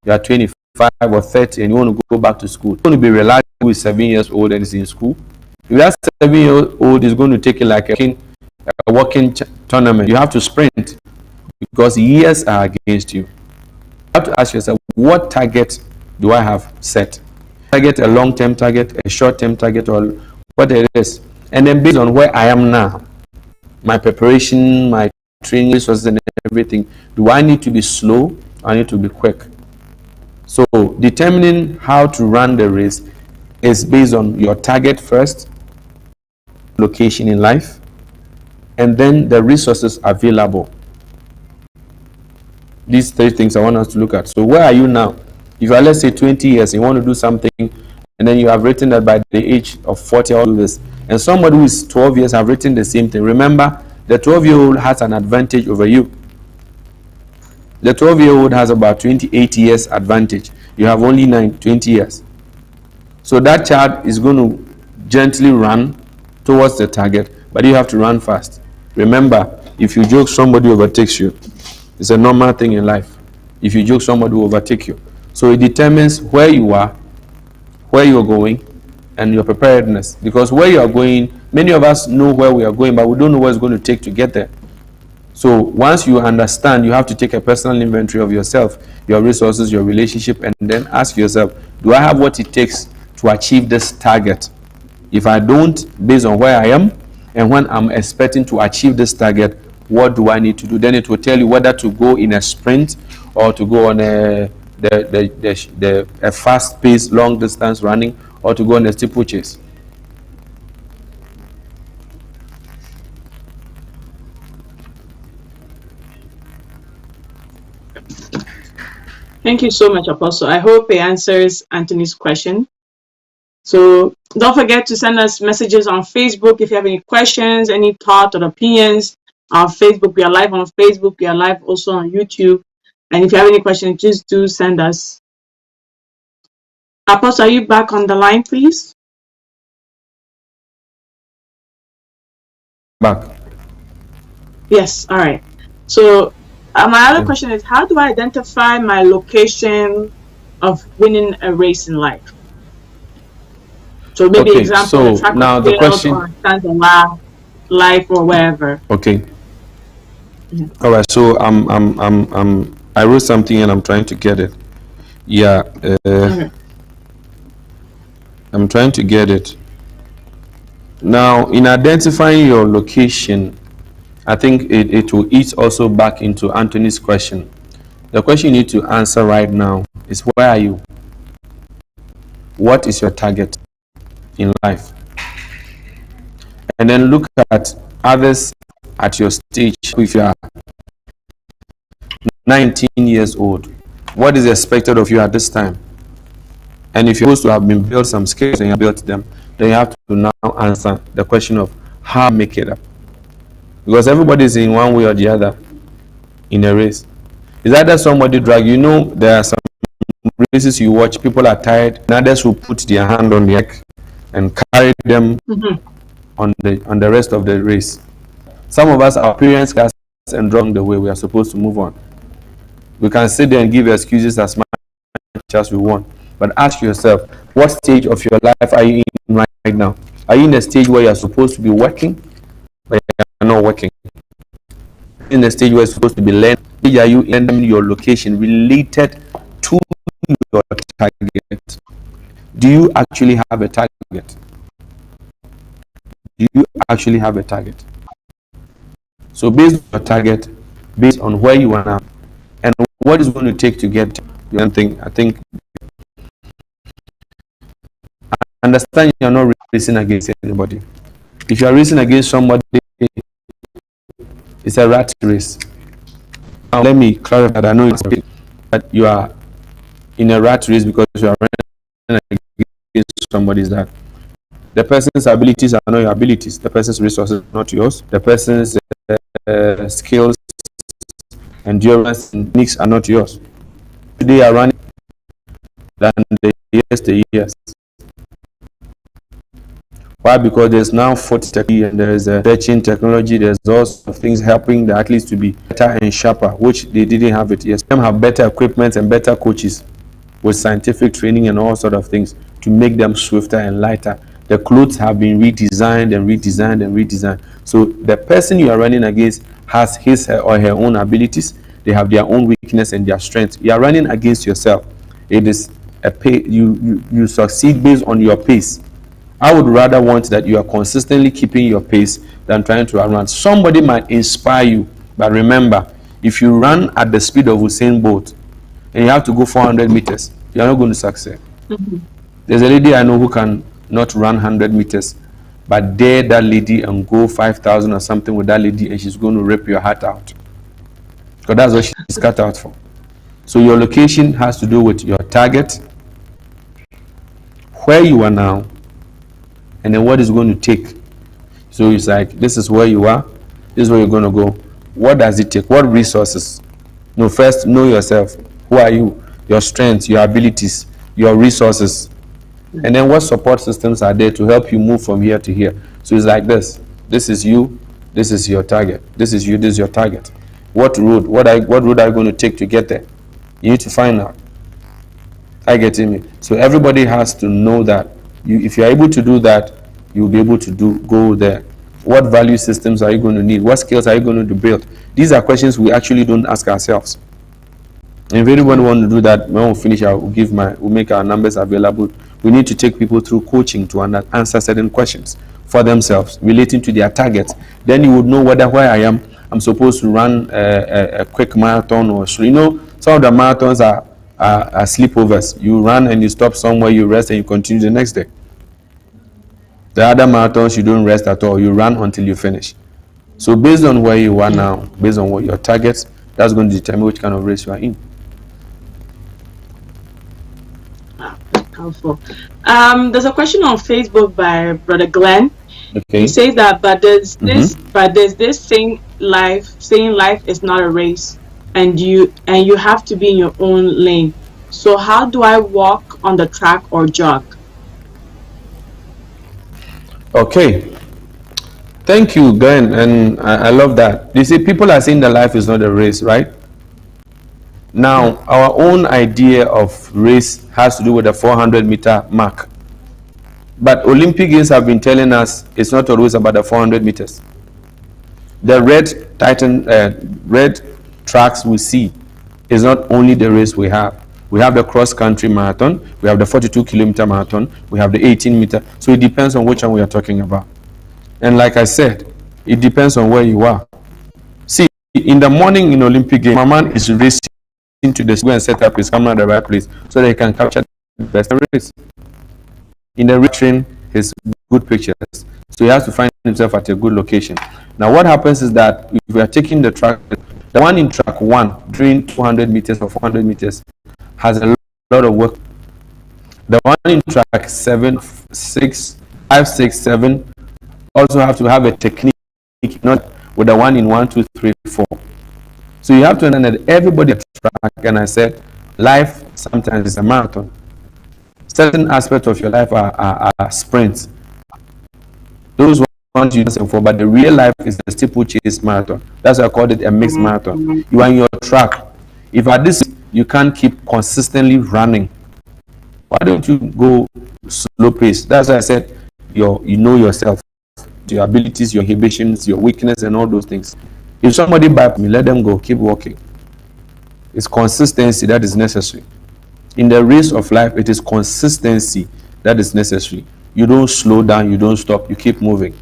you are 25 or 30 and you want to go back to school. You want to be reliable with 7 years old and is in school. If that 7 year old is going to take it like a walking tournament, you have to sprint because years are against you. You have to ask yourself, what target do I have set? Target a long-term target, a short-term target, or what it is. And then based on where I am now, my preparation, my training resources and everything, do I need to be slow or I need to be quick? So determining how to run the race is based on your target first, location in life, and then the resources available. These three things I want us to look at. So where are you now? If you are, let's say, 20 years, you want to do something, and then you have written that by the age of 40 I'll do this, and somebody who is 12 years have written the same thing. Remember, the 12-year-old has an advantage over you. The 12-year-old has about 28 years advantage. You have only 20 years. So that child is going to gently run towards the target, but you have to run fast. Remember, if you joke, somebody overtakes you. It's a normal thing in life. If you joke, somebody will overtake you. So it determines where you are, where you're going, and your preparedness. Because where you are going, many of us know where we are going, but we don't know what it's going to take to get there. So once you understand, you have to take a personal inventory of yourself, your resources, your relationship, and then ask yourself, do I have what it takes to achieve this target? If I don't, based on where I am, and when I'm expecting to achieve this target, what do I need to do? Then it will tell you whether to go in a sprint or to go on a fast-paced, long-distance running, or to go on a steeplechase. Thank you so much, Apostle. I hope it answers Anthony's question. So don't forget to send us messages on Facebook if you have any questions, any thoughts or opinions. On Facebook, we are live on Facebook. We are live also on YouTube. And if you have any questions, just do send us. Apostle, are you back on the line, please? Back. Yes, all right. So my other question is, how do I identify my location of winning a race in life? So maybe Okay, example, so track now and the field question. or stand life or wherever. Okay. All right. So I wrote something and I'm trying to get it. Yeah. Okay. I'm trying to get it. Now, in identifying your location, I think it will eat also back into Anthony's question. The question you need to answer right now is, where are you? What is your target in life? And then look at others at your stage. If you are 19 years old, what is expected of you at this time? And if you're supposed to have been built some skills and you built them, then you have to now answer the question of how to make it up. Because everybody is in one way or the other in a race. Is either somebody drag, there are some races you watch, people are tired, and others will put their hand on the neck and carry them on the rest of the race. Some of us, our parents cast and drop the way we are supposed to move on. We can sit there and give excuses as much as we want, but ask yourself, what stage of your life are you in right now? Are you in a stage where you are supposed to be working, but you are not working? In the stage where you're supposed to be learning, are you in your location related to your target? Do you actually have a target? Do you actually have a target? So based on your target, based on where you are now, and what is going to take to get your thing, I think understand you are not racing against anybody. If you are racing against somebody, it's a rat race. Now let me clarify that. I know it's that you are in a rat race because you are running against somebody. That the person's abilities are not your abilities. The person's resources are not yours. The person's skills, endurance, and techniques are not yours. They are running than the years. Why? Because there's now Footstep and there's a fetching technology. There's also things helping the athletes to be better and sharper, which they didn't have it. Yes, them have better equipment and better coaches with scientific training and all sort of things to make them swifter and lighter. The clothes have been redesigned and redesigned and redesigned. So the person you are running against has his or her own abilities. They have their own weakness and their strength. You are running against yourself. It is a pay. You succeed based on your pace. I would rather want that you are consistently keeping your pace than trying to run. Somebody might inspire you, but remember, if you run at the speed of Usain Bolt and you have to go 400 meters, you are not going to succeed. There's a lady I know who can not run 100 meters, but dare that lady and go 5,000 or something with that lady, and she's going to rip your heart out. Because that's what she's cut out for. So your location has to do with your target, where you are now, and then what is going to take. So it's like, this is where you are, this is where you're going to go. What does it take? What resources? No, first know yourself. Who are you? Your strengths, your abilities, your resources. And then what support systems are there to help you move from here to here. So it's like this. This is you, this is your target. This is you, this is your target. What road? What road are you going to take to get there? You need to find out. I get me. So everybody has to know that if you're able to do that, you'll be able to go there. What value systems are you going to need? What skills are you going to build? These are questions we actually don't ask ourselves. And if anyone wants to do that, when we finish, we'll make our numbers available. We need to take people through coaching to answer certain questions for themselves relating to their targets. Then you would know where I am. I'm supposed to run a quick marathon or so. You know, some of the marathons are sleepovers. You run and you stop somewhere, you rest, and you continue the next day. The other marathons, you don't rest at all. You run until you finish. So based on where you are now, based on what your targets, that's going to determine which kind of race you are in. Helpful. There's a question on Facebook by Brother Glenn. Okay. He says that, but there's this saying life is not a race, and you have to be in your own lane. So how do I walk on the track or jog? Okay. Thank you, Glenn, and I love that. You see, people are saying that life is not a race, right? Now, our own idea of race has to do with the 400-meter mark. But Olympic Games have been telling us it's not always about the 400 meters. The red tracks we see is not only the race we have. We have the cross-country marathon, we have the 42-kilometer marathon, we have the 18-meter. So it depends on which one we are talking about. And like I said, it depends on where you are. See, in the morning in Olympic Games, my man is racing to the go and set up his camera at the right place so that he can capture the best race. In the train, his good pictures. So he has to find himself at a good location. Now what happens is that if we are taking the track, the one in track 1 during 200 meters or 400 meters has a lot of work. The one in track 7, 6, 5, 6, 7 also have to have a technique, not with the one in 1, 2, 3, 4. So you have to understand that everybody at track, and I said, life sometimes is a marathon. Certain aspects of your life are sprints. Those ones you don't for, but the real life is the steeplechase marathon. That's why I called it a mixed marathon. You are in your track. If at this you can't keep consistently running, why don't you go slow pace? That's why I said you know yourself, your abilities, your inhibitions, your weakness, and all those things. If somebody bites me, let them go, keep walking. It's consistency that is necessary. In the race of life, it is consistency that is necessary. You don't slow down, you don't stop, you keep moving.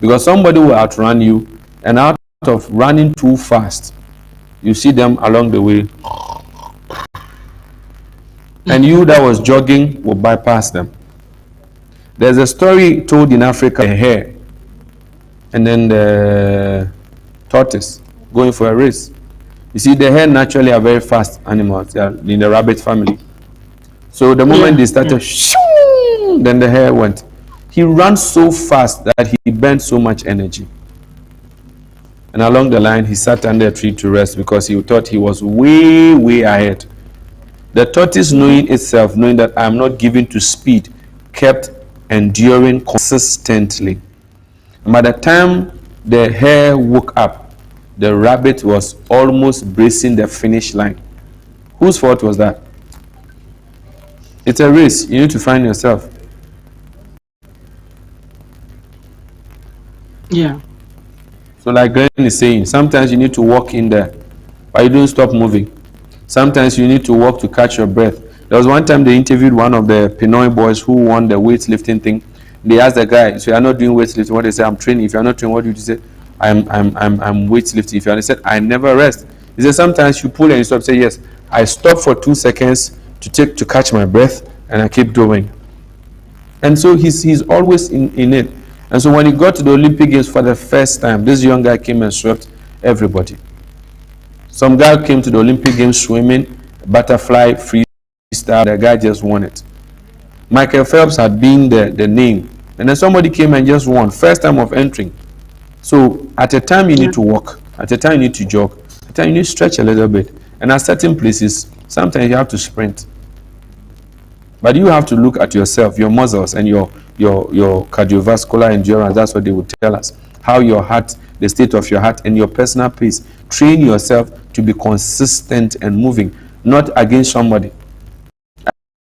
Because somebody will outrun you, and out of running too fast, you see them along the way. And you that was jogging will bypass them. There's a story told in Africa, a hare, and then the tortoise going for a race. You see, the hare naturally are very fast animals. They are in the rabbit family. So the moment they started, shoo, then the hare went. He ran so fast that he burned so much energy. And along the line, he sat under a tree to rest because he thought he was way, way ahead. The tortoise, knowing itself, knowing that I am not given to speed, kept enduring consistently. And by the time the hare woke up, the rabbit was almost bracing the finish line. Whose fault was that? It's a race. You need to find yourself. Yeah. So like Glenn is saying, sometimes you need to walk in there, but you don't stop moving. Sometimes you need to walk to catch your breath. There was one time they interviewed one of the Pinoy boys who won the weightlifting thing. They asked the guy, so you're not doing weightlifting? What they say, I'm training. If you're not training, what do you say? I'm weightlifting. If you said, I never rest. He said, sometimes you pull and you stop. Say, yes, I stop for 2 seconds to catch my breath and I keep going. And so he's always in it. And so when he got to the Olympic Games for the first time, this young guy came and swept everybody. Some guy came to the Olympic Games swimming, butterfly, freestyle. The guy just won it. Michael Phelps had been the name. And then somebody came and just won. First time of entering. So at a time you need to walk. At a time you need to jog. At a time you need to stretch a little bit. And at certain places, sometimes you have to sprint. But you have to look at yourself, your muscles, and your cardiovascular endurance. That's what they would tell us. How your heart, the state of your heart, and your personal pace. Train yourself to be consistent and moving, not against somebody.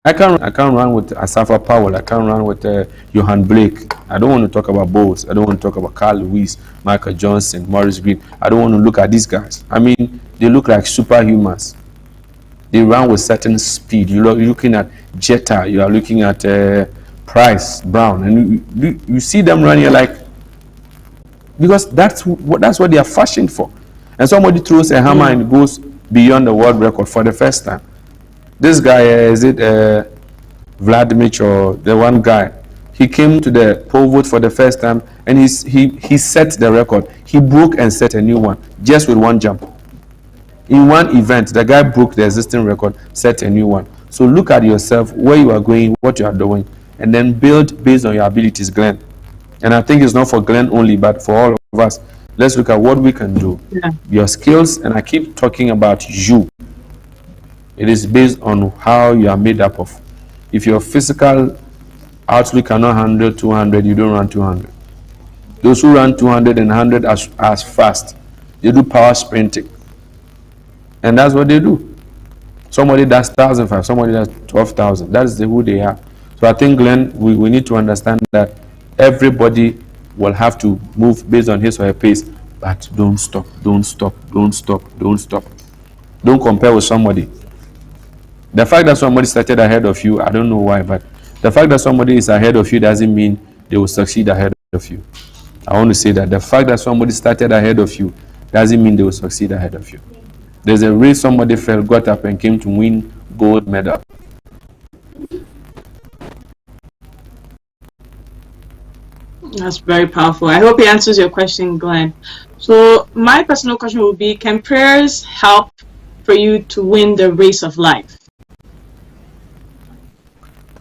I can't run with Asafa Powell. I can't run with Johan Blake. I don't want to talk about Bowles. I don't want to talk about Carl Lewis, Michael Johnson, Maurice Green. I don't want to look at these guys. I mean, they look like superhumans. They run with certain speed. You're looking at Jetta. You are looking at Price, Brown, and you see them running like, because that's what they are fashioned for. And somebody throws a hammer and goes beyond the world record for the first time. This guy, is it Vladimir or the one guy? He came to the pole vault for the first time and he set the record. He broke and set a new one just with one jump. In one event, the guy broke the existing record, set a new one. So look at yourself, where you are going, what you are doing, and then build based on your abilities, Glenn. And I think it's not for Glenn only, but for all of us. Let's look at what we can do. Yeah. Your skills, and I keep talking about you. It is based on how you are made up of. If your physical outlook cannot handle 200, you don't run 200. Those who run 200 and 100 as fast, they do power sprinting. And that's what they do. Somebody does 1,500, somebody does 12,000. That's who they are. So I think, Glenn, we need to understand that everybody will have to move based on his or her pace. But don't stop, don't stop, don't stop, don't stop. Don't compare with somebody. The fact that somebody started ahead of you, I don't know why, but the fact that somebody is ahead of you doesn't mean they will succeed ahead of you. I want to say that the fact that somebody started ahead of you doesn't mean they will succeed ahead of you. There's a race somebody fell, got up and came to win gold medal. That's very powerful. I hope it answers your question, Glenn. So my personal question would be, can prayers help for you to win the race of life?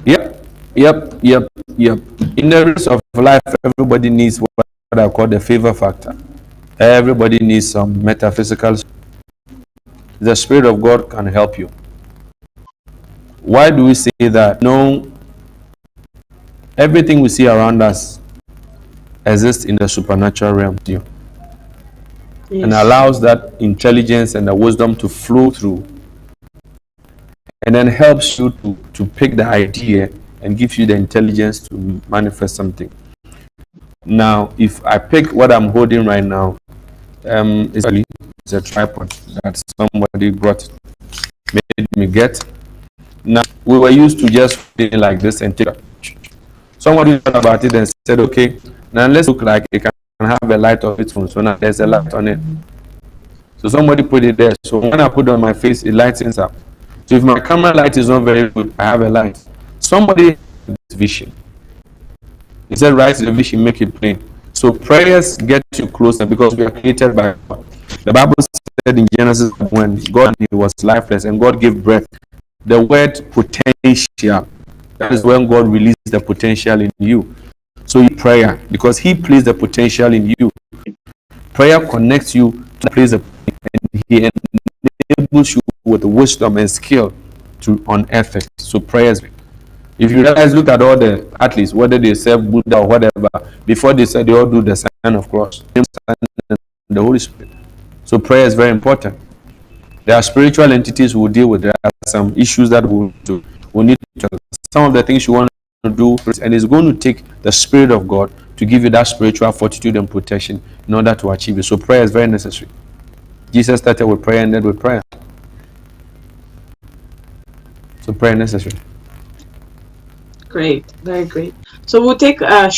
Yep. In the race of life, everybody needs what I call the favor factor. Everybody needs some metaphysical. The Spirit of God can help you. Why do we say that? No, everything we see around us exists in the supernatural realm too, and allows that intelligence and the wisdom to flow through, and then helps you to pick the idea and gives you the intelligence to manifest something. Now, if I pick what I'm holding right now, it's a tripod that somebody made me get. Now, we were used to just feeling like this and take it. Somebody thought about it and said, okay, now let's look like it can have a light of its own. So now there's a light on it. So somebody put it there. So when I put it on my face, it lights up. So if my camera light is not very good, I have a light. Somebody has this vision. He said, write the vision, make it plain. So prayers get you closer because we are created by God. The Bible said in Genesis, when God, he was lifeless and God gave breath. The word potential, that is when God released the potential in you. So prayer, because he placed the potential in you. Prayer connects you to the place of, and he enables you with wisdom and skill to unearth it. So prayers. If you realize, look at all the athletes, whether they serve Buddha or whatever, before they say they all do the sign of cross, the Holy Spirit. So prayer is very important. There are spiritual entities who will deal with. There are some issues that we need to. Some of the things you want to do, and it's going to take the Spirit of God to give you that spiritual fortitude and protection in order to achieve it. So prayer is very necessary. Jesus started with prayer and ended with prayer. So prayer is necessary. Great, very great. So we'll take a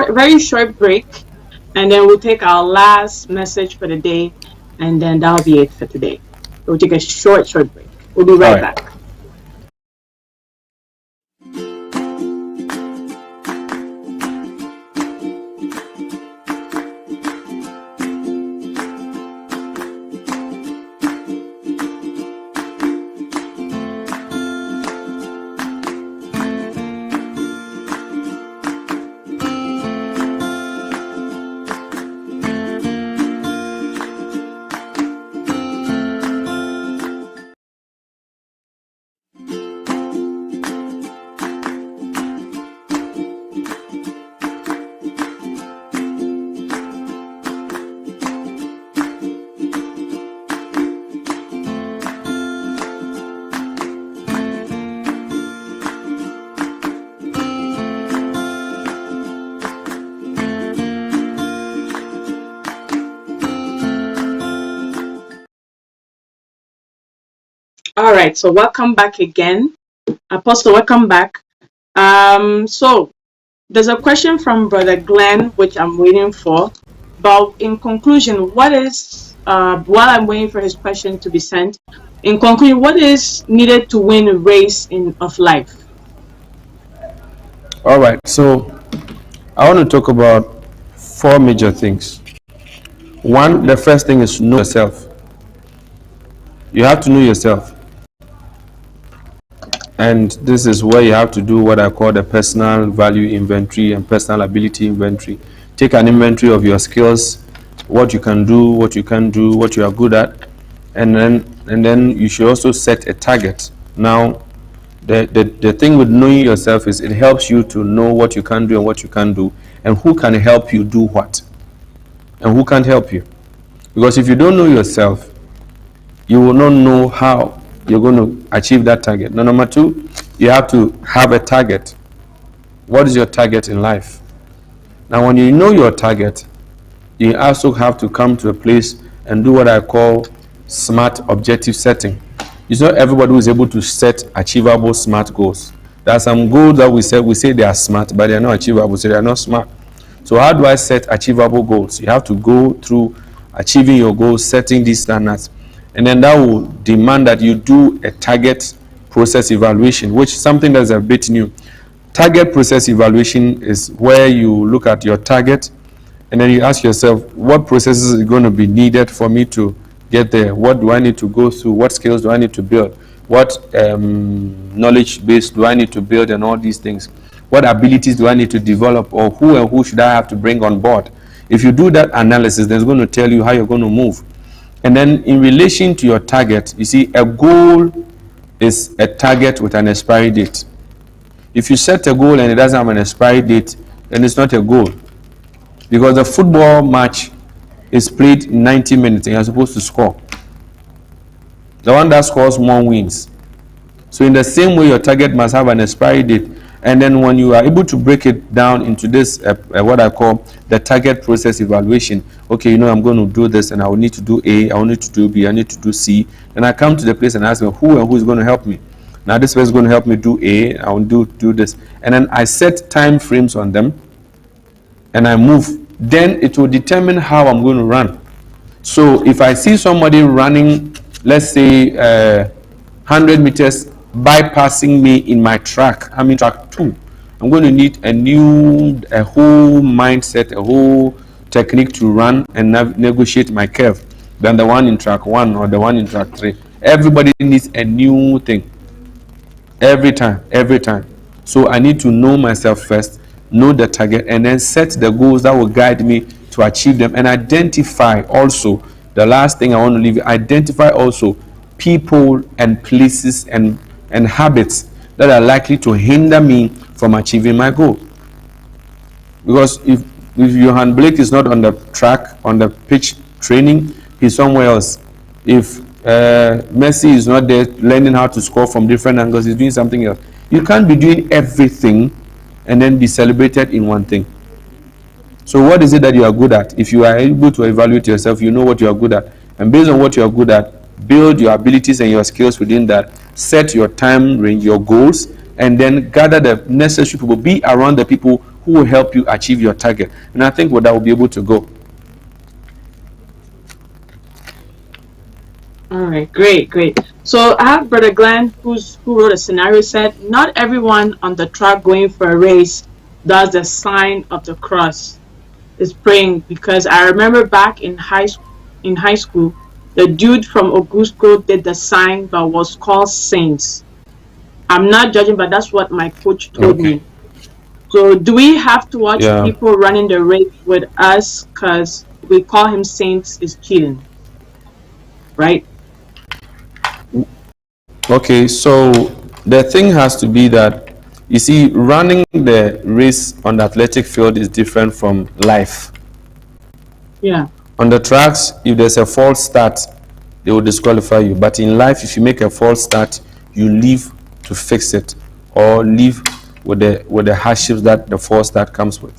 very short break, and then we'll take our last message for the day, and then that'll be it for today. We'll take a short break. We'll be right back. All right, so welcome back again. Apostle, welcome back. So there's a question from Brother Glenn, which I'm waiting for. But in conclusion, what is, while I'm waiting for his question to be sent, in conclusion, what is needed to win a race of life? All right, so I want to talk about 4 major things. One, the first thing is know yourself. You have to know yourself. And this is where you have to do what I call the personal value inventory and personal ability inventory. Take an inventory of your skills, what you can do, what you can't do, what you are good at, and then you should also set a target. Now, the thing with knowing yourself is it helps you to know what you can do and what you can't do, and who can help you do what, and who can't help you. Because if you don't know yourself, you will not know how you're going to achieve that target. Now, number 2, you have to have a target. What is your target in life? Now, when you know your target, you also have to come to a place and do what I call smart objective setting. It's not everybody who is able to set achievable smart goals. There are some goals that we say they are smart, but they are not achievable, so they are not smart. So how do I set achievable goals? You have to go through achieving your goals, setting these standards, and then that will demand that you do a target process evaluation, which is something that's a bit new. Target process evaluation is where you look at your target and then you ask yourself, what processes are going to be needed for me to get there? What do I need to go through? What skills do I need to build? What knowledge base do I need to build, and all these things? What abilities do I need to develop, or who should I have to bring on board? If you do that analysis, then it's going to tell you how you're going to move. And then in relation to your target, you see, a goal is a target with an expiry date. If you set a goal and it doesn't have an expiry date, then it's not a goal. Because the football match is played in 90 minutes and you're supposed to score. The one that scores more wins. So in the same way, your target must have an expiry date. And then when you are able to break it down into this, what I call the target process evaluation, okay, I'm going to do this and I will need to do A, I will need to do B, I need to do C. Then I come to the place and ask them who is going to help me. Now this person is going to help me do A, I will do this. And then I set time frames on them and I move. Then it will determine how I'm going to run. So if I see somebody running, let's say 100 meters, bypassing me in my track, I'm in track 2, I'm going to need a whole mindset, a whole technique to run and negotiate my curve than the one in track 1 or the one in track 3. Everybody needs a new thing every time. So I need to know myself first, know the target, and then set the goals that will guide me to achieve them, and identify also, the last thing I want to leave you, identify also people and places and habits that are likely to hinder me from achieving my goal. Because if Johan Blake is not on the track, on the pitch training, he's somewhere else. If Messi is not there learning how to score from different angles, he's doing something else. You can't be doing everything and then be celebrated in one thing. So what is it that you are good at? If you are able to evaluate yourself, you know what you are good at. And based on what you are good at, build your abilities and your skills within that. Set your time range, your goals, and then gather the necessary people. Be around the people who will help you achieve your target. And I think that will be able to go. All right, great. So I have Brother Glenn, who wrote a scenario, said, not everyone on the track going for a race does the sign of the cross, is praying, because I remember back in high school, the dude from Augusto did the sign but was called Saints. I'm not judging, but that's what my coach told me. So do we have to watch people running the race with us because we call him Saints is cheating? Right? Okay, so the thing has to be that, you see, running the race on the athletic field is different from life. Yeah. On the tracks, if there's a false start, they will disqualify you. But in life, if you make a false start, you leave to fix it, or leave with the hardships that the false start comes with.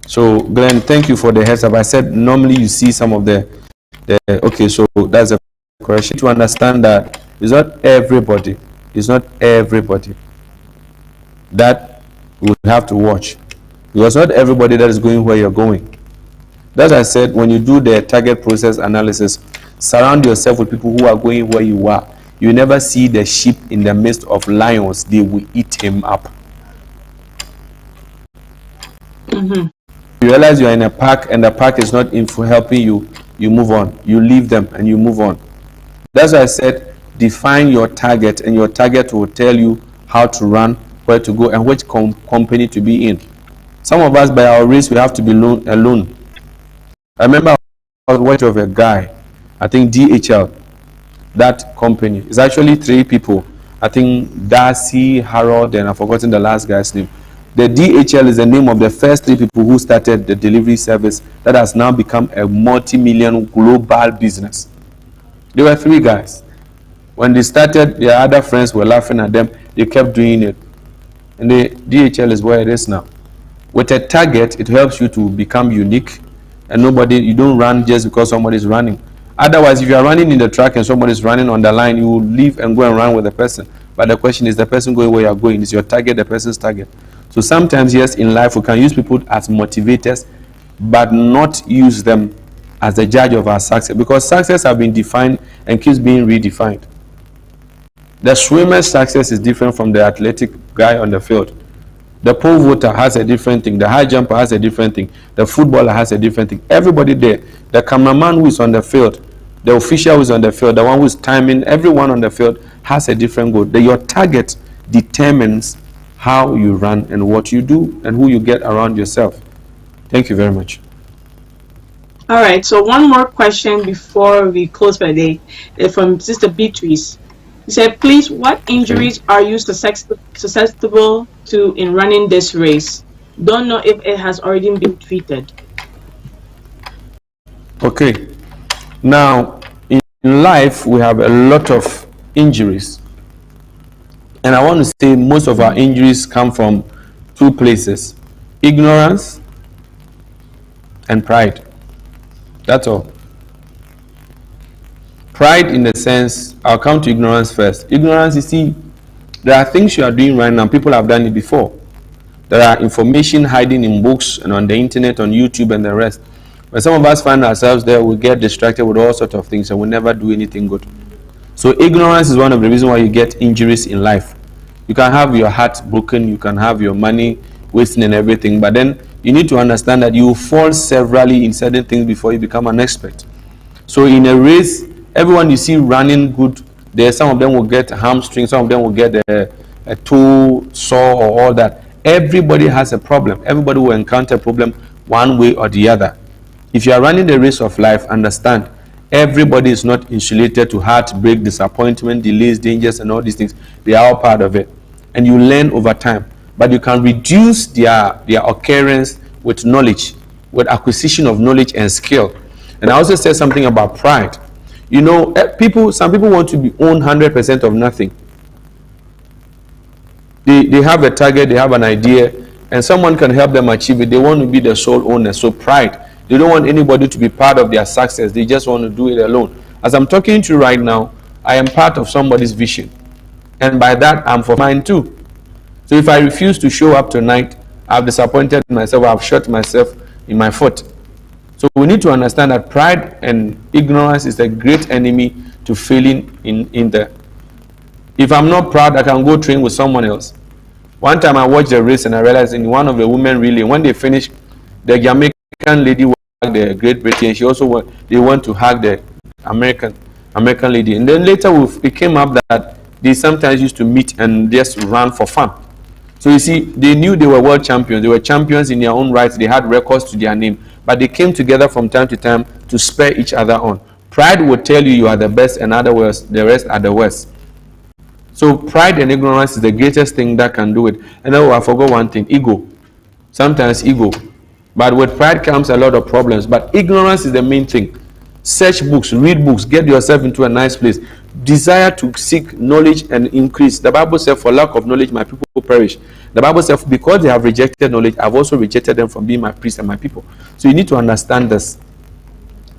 So Glenn, thank you for the heads up. I said normally you see some of the okay, so that's a correction. To understand that it's not everybody that we have to watch, because not everybody that is going where you're going. That I said, when you do the target process analysis, surround yourself with people who are going where you are. You never see the sheep in the midst of lions. They will eat him up. You realize you are in a park and the park is not in for helping you, you move on. You leave them and you move on. That's why I said, define your target, and your target will tell you how to run, where to go, and which company to be in. Some of us, by our race, we have to be alone. I remember I was watching of a guy, I think DHL, that company. It's actually 3 people. I think Darcy, Harold, and I've forgotten the last guy's name. The DHL is the name of the first 3 people who started the delivery service that has now become a multi-million global business. There were 3 guys. When they started, their other friends were laughing at them. They kept doing it. And the DHL is where it is now. With a target, it helps you to become unique. And you don't run just because somebody is running. Otherwise, if you are running in the track and somebody is running on the line, you will leave and go and run with the person. But the question is, the person going where you are going? Is your target the person's target? So sometimes, yes, in life, we can use people as motivators, but not use them as the judge of our success, because success has been defined and keeps being redefined. The swimmer's success is different from the athletic guy on the field. The pole vaulter has a different thing. The high jumper has a different thing. The footballer has a different thing. Everybody there, the cameraman who is on the field, the official who is on the field, the one who is timing, everyone on the field has a different goal. Your target determines how you run and what you do and who you get around yourself. Thank you very much. All right, so one more question before we close for the day from Sister Beatrice. He said, please, what injuries are you susceptible to in running this race? Don't know if it has already been treated. Okay. Now, in life, we have a lot of injuries. And I want to say most of our injuries come from 2 places: ignorance and pride. That's all. Pride in the sense, I'll come to ignorance first. Ignorance, you see, there are things you are doing right now. People have done it before. There are information hiding in books and on the internet, on YouTube and the rest. When some of us find ourselves there, we get distracted with all sorts of things and we never do anything good. So ignorance is one of the reasons why you get injuries in life. You can have your heart broken, you can have your money wasting and everything, but then you need to understand that you fall severally in certain things before you become an expert. So in a race, everyone you see running good, some of them will get hamstring, some of them will get a toe sore or all that. Everybody has a problem. Everybody will encounter a problem one way or the other. If you are running the race of life, understand Everybody is not insulated to heartbreak, disappointment, delays, dangers, and all these things. They are all part of it. And you learn over time. But you can reduce their occurrence with knowledge, with acquisition of knowledge and skill. And I also said something about pride. You know, some people want to be own 100% of nothing. They have a target, they have an idea, and someone can help them achieve it. They want to be the sole owner. So pride. They don't want anybody to be part of their success. They just want to do it alone. As I'm talking to you right now, I am part of somebody's vision. And by that, I'm for mine too. So if I refuse to show up tonight, I've disappointed myself, I've shot myself in my foot. So we need to understand that pride and ignorance is a great enemy to failing in the. If I'm not proud, I can go train with someone else. One time I watched a race and I realized in one of the women relay, when they finished, the Jamaican lady hugged the Great Britain. She also they went to hug the American lady. And then later it came up that they sometimes used to meet and just run for fun. So you see, they knew they were world champions. They were champions in their own rights. They had records to their name. But they came together from time to time to spur each other on. Pride will tell you are the best, and the rest are the worst. So pride and ignorance is the greatest thing that can do it. And then I forgot one thing, ego. Sometimes ego. But with pride comes a lot of problems. But ignorance is the main thing. Search books, read books, get yourself into a nice place. Desire to seek knowledge and increase. The Bible says, for lack of knowledge, my people perish. The Bible says, because they have rejected knowledge, I've also rejected them from being my priest and my people. So you need to understand this.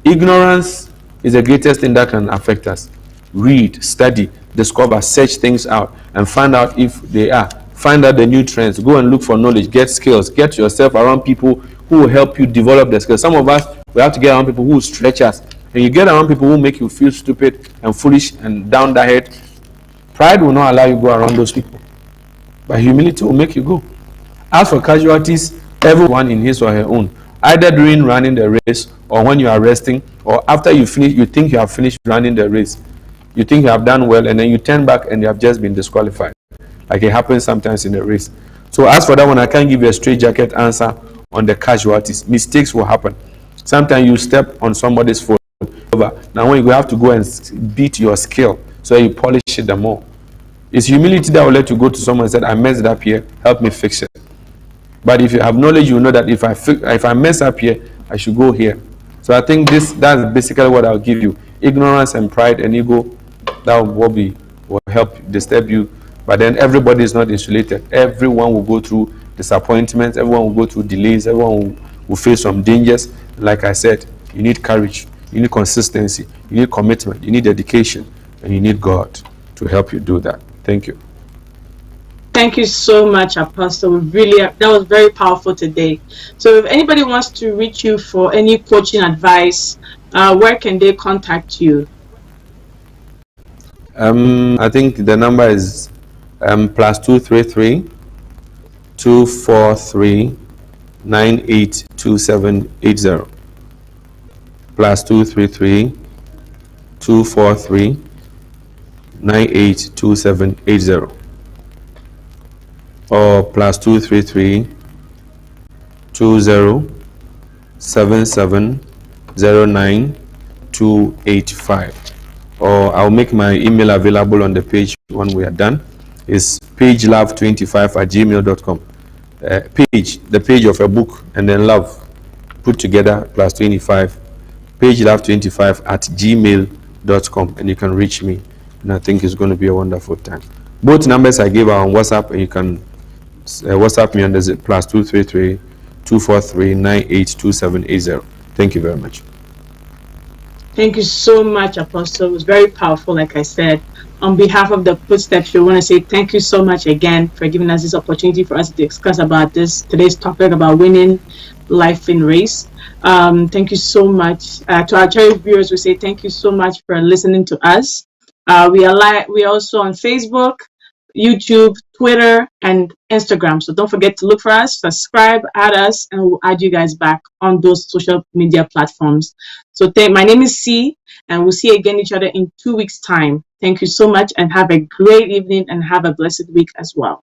Ignorance is the greatest thing that can affect us. Read, study, discover, search things out, and find out if they are. Find out the new trends. Go and look for knowledge. Get skills. Get yourself around people who will help you develop the skills. Some of us, we have to get around people who will stretch us. And you get around people who make you feel stupid and foolish and down the head. Pride will not allow you to go around those people. But humility will make you go. As for casualties, everyone in his or her own. Either during running the race, or when you are resting, or after you finish, you think you have finished running the race. You think you have done well, and then you turn back and you have just been disqualified. Like it happens sometimes in the race. So as for that one, I can't give you a straight jacket answer on the casualties. Mistakes will happen. Sometimes you step on somebody's foot. Now when you have to go and beat your skill, so you polish it the more. It's humility that will let you go to someone and say, I messed up here, help me fix it. But if you have knowledge, you know that if I mess up here, I should go here. So I think that's basically what I'll give you. Ignorance and pride and ego, that will help disturb you. But then everybody is not insulated. Everyone will go through disappointments. Everyone will go through delays. Everyone will face some dangers. Like I said, you need courage. You need consistency. You need commitment. You need dedication. And you need God to help you do that. Thank you. Thank you so much, Apostle. That was very powerful today. So if anybody wants to reach you for any coaching advice, where can they contact you? I think the number is +233 243 982780. +233 243 982780. Or +233 207709 or I'll make my email available on the page when we are done. It's pagelove25@gmail.com. The page of a book and then love put together +25 pagelove25@gmail.com, and you can reach me, and I think it's going to be a wonderful time. Both numbers I gave are on WhatsApp, and you can WhatsApp me on the +233 243 982780. Thank you very much. Thank you so much, Apostle. It was very powerful, like I said. On behalf of the Footstep Show, I want to say thank you so much again for giving us this opportunity for us to discuss about today's topic about winning life in race. Thank you so much. To our cherished viewers, we say thank you so much for listening to us. We are also on Facebook, YouTube, Twitter, and Instagram. So don't forget to look for us, subscribe, add us, and we'll add you guys back on those social media platforms. So my name is C, and we'll see again each other in 2 weeks' time. Thank you so much, and have a great evening, and have a blessed week as well.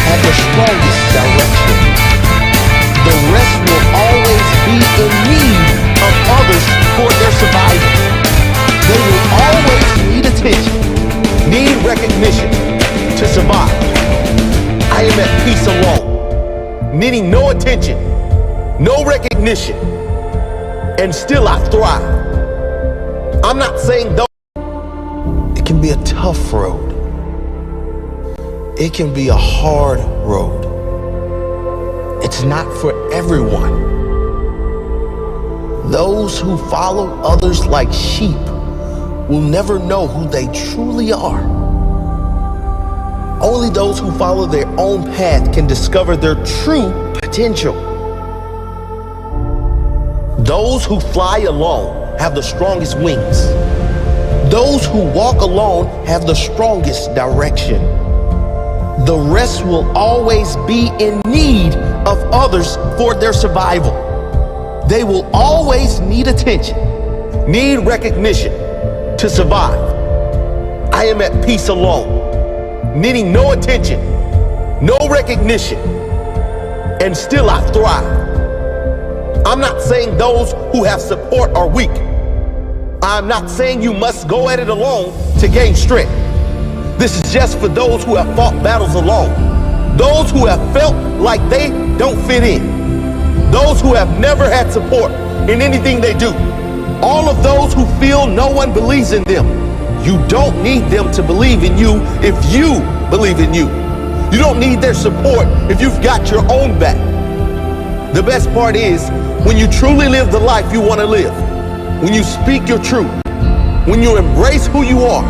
have the strongest direction. The rest will always be in need of others for their survival. They will always need attention, need recognition to survive. I am at peace alone, needing no attention, no recognition, and still I thrive. I'm not saying though it can be a tough road. It can be a hard road. It's not for everyone. Those who follow others like sheep will never know who they truly are. Only those who follow their own path can discover their true potential. Those who fly alone have the strongest wings. Those who walk alone have the strongest direction. The rest will always be in need of others for their survival. They will always need attention, need recognition to survive. I am at peace alone, needing no attention, no recognition, and still I thrive. I'm not saying those who have support are weak. I'm not saying you must go at it alone to gain strength. This is just for those who have fought battles alone, those who have felt like they don't fit in, those who have never had support in anything they do, all of those who feel no one believes in them. You don't need them to believe in you if you believe in you. You don't need their support if you've got your own back. The best part is when you truly live the life you want to live, when you speak your truth, when you embrace who you are,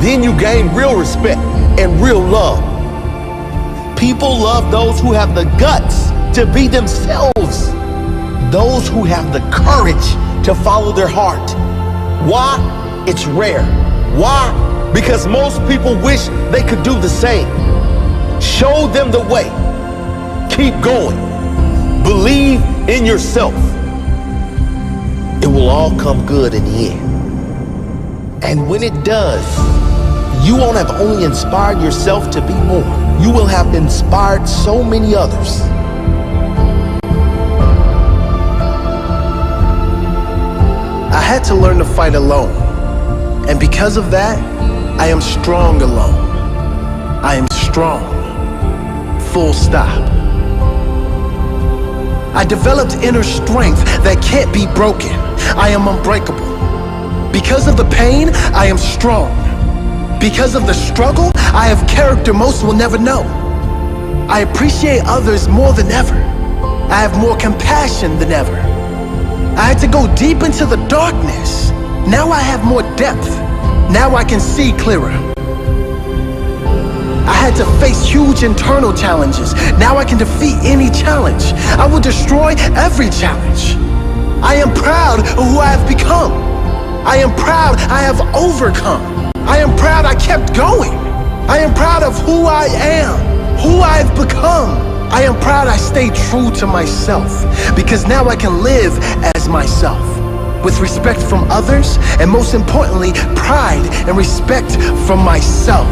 then you gain real respect and real love. People love those who have the guts to be themselves, those who have the courage to follow their heart. Why? It's rare. Why? Because most people wish they could do the same. Show them the way. Keep going. Believe in yourself. It will all come good in the end. And when it does, you won't have only inspired yourself to be more. You will have inspired so many others. I had to learn to fight alone. And because of that, I am strong alone. I am strong. Full stop. I developed inner strength that can't be broken. I am unbreakable. Because of the pain, I am strong. Because of the struggle, I have character most will never know. I appreciate others more than ever. I have more compassion than ever. I had to go deep into the darkness. Now I have more depth. Now I can see clearer. I had to face huge internal challenges. Now I can defeat any challenge. I will destroy every challenge. I am proud of who I have become. I am proud I have overcome. I am proud I kept going. I am proud of who I am, who I've become. I am proud I stayed true to myself because now I can live as myself with respect from others and most importantly, pride and respect from myself.